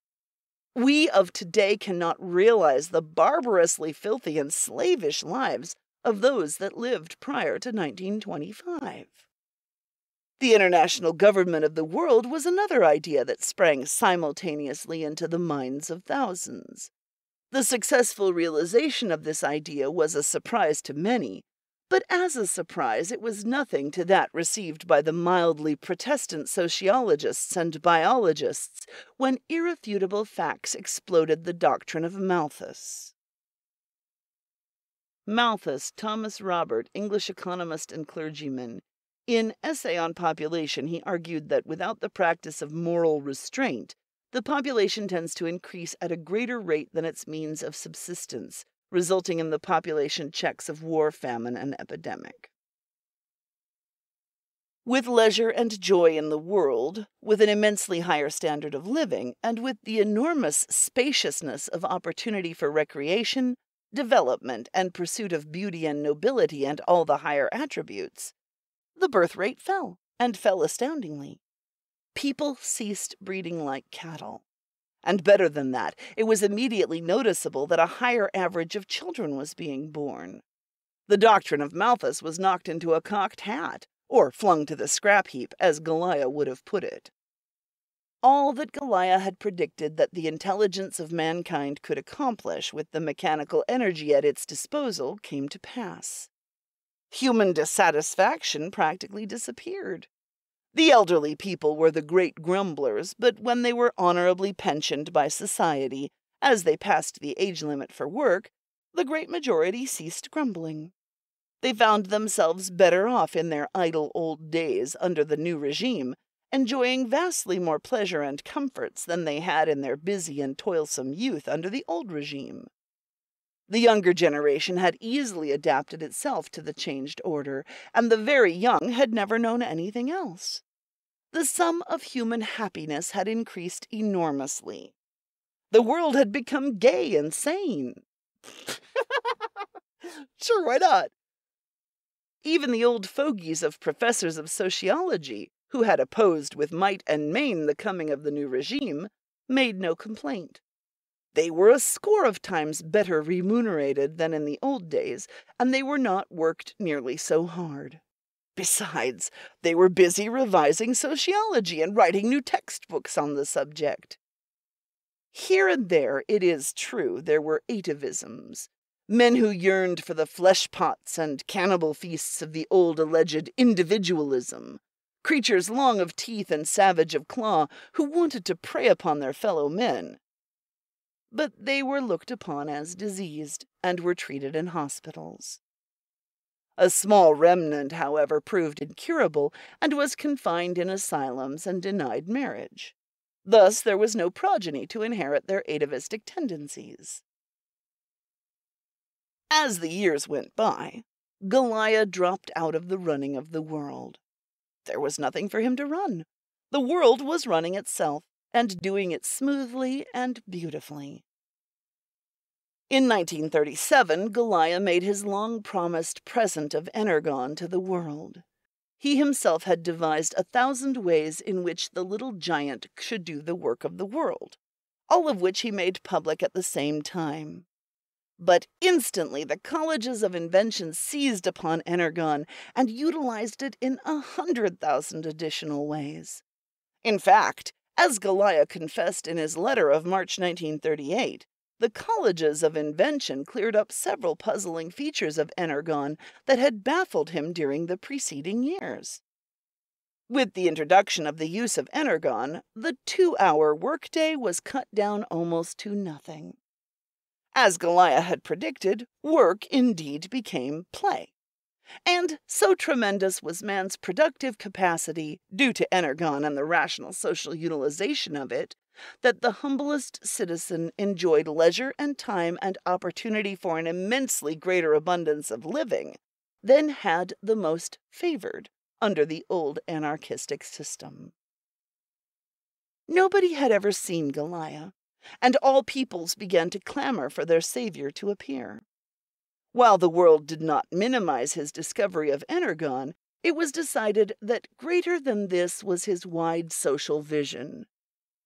We of today cannot realize the barbarously filthy and slavish lives of those that lived prior to 1925. The international government of the world was another idea that sprang simultaneously into the minds of thousands. The successful realization of this idea was a surprise to many, but as a surprise it was nothing to that received by the mildly Protestant sociologists and biologists when irrefutable facts exploded the doctrine of Malthus. Malthus, Thomas Robert, English economist and clergyman. In Essay on Population, he argued that without the practice of moral restraint, the population tends to increase at a greater rate than its means of subsistence, resulting in the population checks of war, famine, and epidemic. With leisure and joy in the world, with an immensely higher standard of living, and with the enormous spaciousness of opportunity for recreation, development, and pursuit of beauty and nobility and all the higher attributes, the birth rate fell, and fell astoundingly. People ceased breeding like cattle. And better than that, it was immediately noticeable that a higher average of children was being born. The doctrine of Malthus was knocked into a cocked hat, or flung to the scrap heap, as Goliah would have put it. All that Goliah had predicted that the intelligence of mankind could accomplish with the mechanical energy at its disposal came to pass. Human dissatisfaction practically disappeared. The elderly people were the great grumblers, but when they were honorably pensioned by society, as they passed the age limit for work, the great majority ceased grumbling. They found themselves better off in their idle old days under the new regime, enjoying vastly more pleasure and comforts than they had in their busy and toilsome youth under the old regime. The younger generation had easily adapted itself to the changed order, and the very young had never known anything else. The sum of human happiness had increased enormously. The world had become gay and sane. Sure, why not? Even the old fogies of professors of sociology, who had opposed with might and main the coming of the new regime, made no complaint. They were a score of times better remunerated than in the old days, and they were not worked nearly so hard. Besides, they were busy revising sociology and writing new textbooks on the subject. Here and there, it is true, there were atavisms, men who yearned for the flesh pots and cannibal feasts of the old alleged individualism, creatures long of teeth and savage of claw who wanted to prey upon their fellow men. But they were looked upon as diseased and were treated in hospitals. A small remnant, however, proved incurable and was confined in asylums and denied marriage. Thus there was no progeny to inherit their atavistic tendencies. As the years went by, Goliah dropped out of the running of the world. There was nothing for him to run. The world was running itself, and doing it smoothly and beautifully. In 1937, Goliah made his long-promised present of energon to the world. He himself had devised 1,000 ways in which the little giant should do the work of the world, all of which he made public at the same time. But instantly the colleges of invention seized upon energon and utilized it in 100,000 additional ways. In fact, as Goliah confessed in his letter of March 1938, the colleges of invention cleared up several puzzling features of energon that had baffled him during the preceding years. With the introduction of the use of energon, the 2-hour workday was cut down almost to nothing. As Goliah had predicted, work indeed became play. And so tremendous was man's productive capacity, due to energon and the rational social utilization of it, that the humblest citizen enjoyed leisure and time and opportunity for an immensely greater abundance of living than had the most favored under the old anarchistic system. Nobody had ever seen Goliah, and all peoples began to clamor for their savior to appear. While the world did not minimize his discovery of energon, it was decided that greater than this was his wide social vision.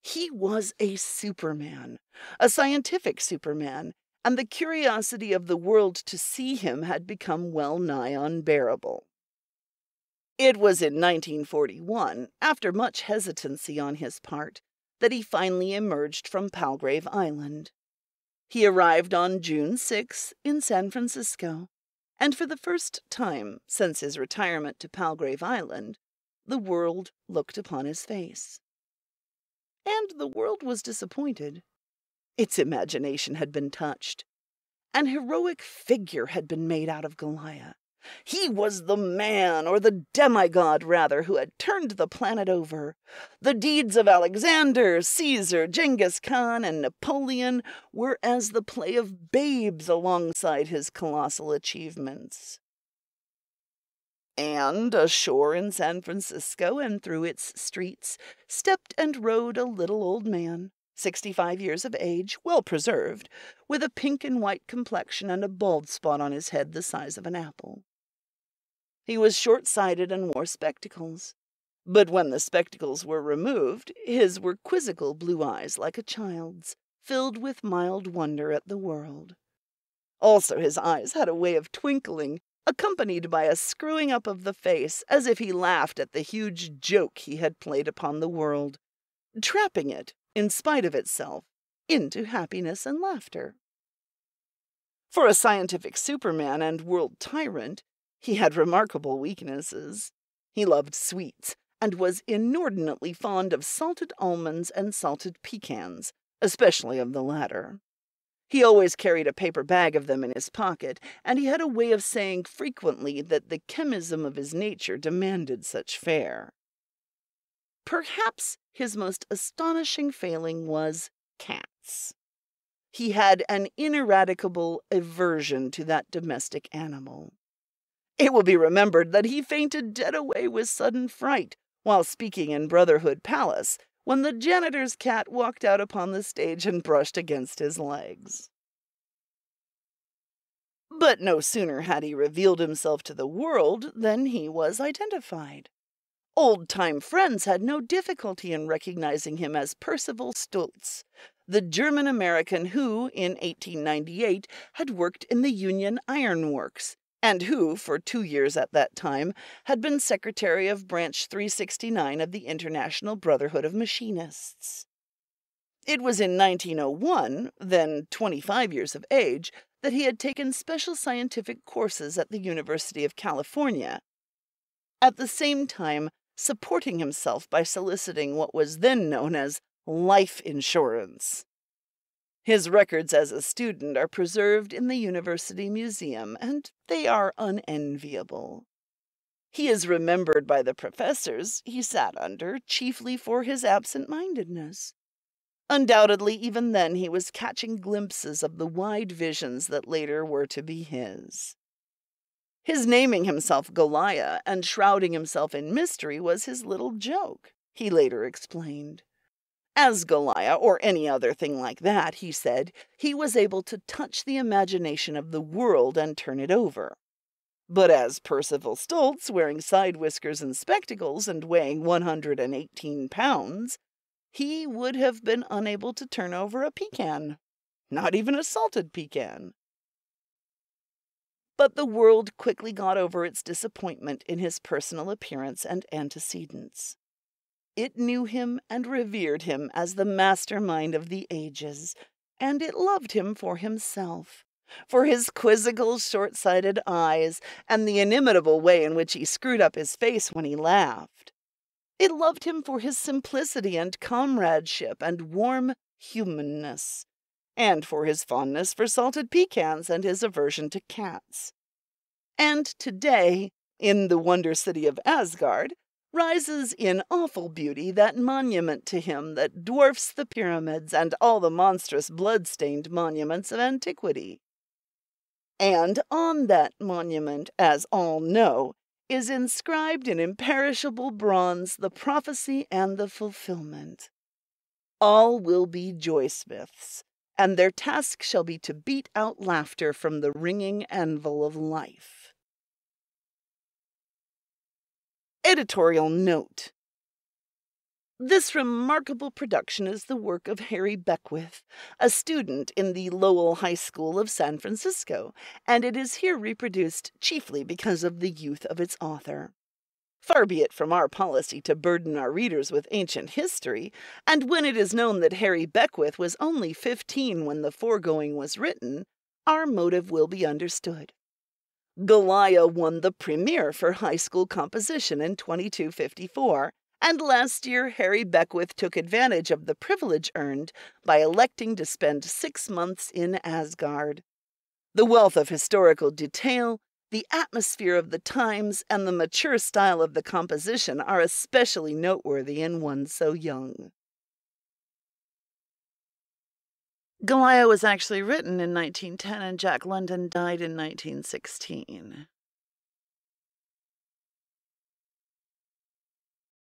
He was a Superman, a scientific Superman, and the curiosity of the world to see him had become well nigh unbearable. It was in 1941, after much hesitancy on his part, that he finally emerged from Palgrave Island. He arrived on June 6 in San Francisco, and for the first time since his retirement to Palgrave Island, the world looked upon his face. And the world was disappointed. Its imagination had been touched. An heroic figure had been made out of Goliah. He was the man, or the demigod rather, who had turned the planet over. The deeds of Alexander, Caesar, Genghis Khan, and Napoleon were as the play of babes alongside his colossal achievements. And ashore in San Francisco and through its streets stepped and rode a little old man, 65 years of age, well preserved, with a pink and white complexion and a bald spot on his head the size of an apple. He was short-sighted and wore spectacles, but when the spectacles were removed, his were quizzical blue eyes like a child's, filled with mild wonder at the world. Also his eyes had a way of twinkling, accompanied by a screwing up of the face, as if he laughed at the huge joke he had played upon the world, trapping it, in spite of itself, into happiness and laughter. For a scientific Superman and world tyrant, he had remarkable weaknesses. He loved sweets, and was inordinately fond of salted almonds and salted pecans, especially of the latter. He always carried a paper bag of them in his pocket, and he had a way of saying frequently that the chemism of his nature demanded such fare. Perhaps his most astonishing failing was cats. He had an ineradicable aversion to that domestic animal. It will be remembered that he fainted dead away with sudden fright while speaking in Brotherhood Palace, when the janitor's cat walked out upon the stage and brushed against his legs. But no sooner had he revealed himself to the world than he was identified. Old-time friends had no difficulty in recognizing him as Percival Stultz, the German-American who, in 1898, had worked in the Union Iron Works, and who, for 2 years at that time, had been secretary of Branch 369 of the International Brotherhood of Machinists. It was in 1901, then 25 years of age, that he had taken special scientific courses at the University of California, at the same time supporting himself by soliciting what was then known as life insurance. His records as a student are preserved in the University Museum, and they are unenviable. He is remembered by the professors he sat under chiefly for his absent-mindedness. Undoubtedly, even then he was catching glimpses of the wide visions that later were to be his. His naming himself Goliah and shrouding himself in mystery was his little joke, he later explained. As Goliah, or any other thing like that, he said, he was able to touch the imagination of the world and turn it over. But as Percival Stultz, wearing side whiskers and spectacles and weighing 118 pounds, he would have been unable to turn over a pecan, not even a salted pecan. But the world quickly got over its disappointment in his personal appearance and antecedents. It knew him and revered him as the mastermind of the ages, and it loved him for himself, for his quizzical, short-sighted eyes, and the inimitable way in which he screwed up his face when he laughed. It loved him for his simplicity and comradeship and warm humanness, and for his fondness for salted pecans and his aversion to cats. And today, in the Wonder City of Asgard, rises in awful beauty that monument to him that dwarfs the pyramids and all the monstrous blood-stained monuments of antiquity. And on that monument, as all know, is inscribed in imperishable bronze the prophecy and the fulfillment. All will be joysmiths, and their task shall be to beat out laughter from the ringing anvil of life. Editorial note: this remarkable production is the work of Harry Beckwith, a student in the Lowell High School of San Francisco, and it is here reproduced chiefly because of the youth of its author. Far be it from our policy to burden our readers with ancient history, and when it is known that Harry Beckwith was only 15 when the foregoing was written, our motive will be understood. Goliah won the premier for high school composition in 2254, and last year Harry Beckwith took advantage of the privilege earned by electing to spend 6 months in Asgard. The wealth of historical detail, the atmosphere of the times, and the mature style of the composition are especially noteworthy in one so young. Goliah was actually written in 1910, and Jack London died in 1916.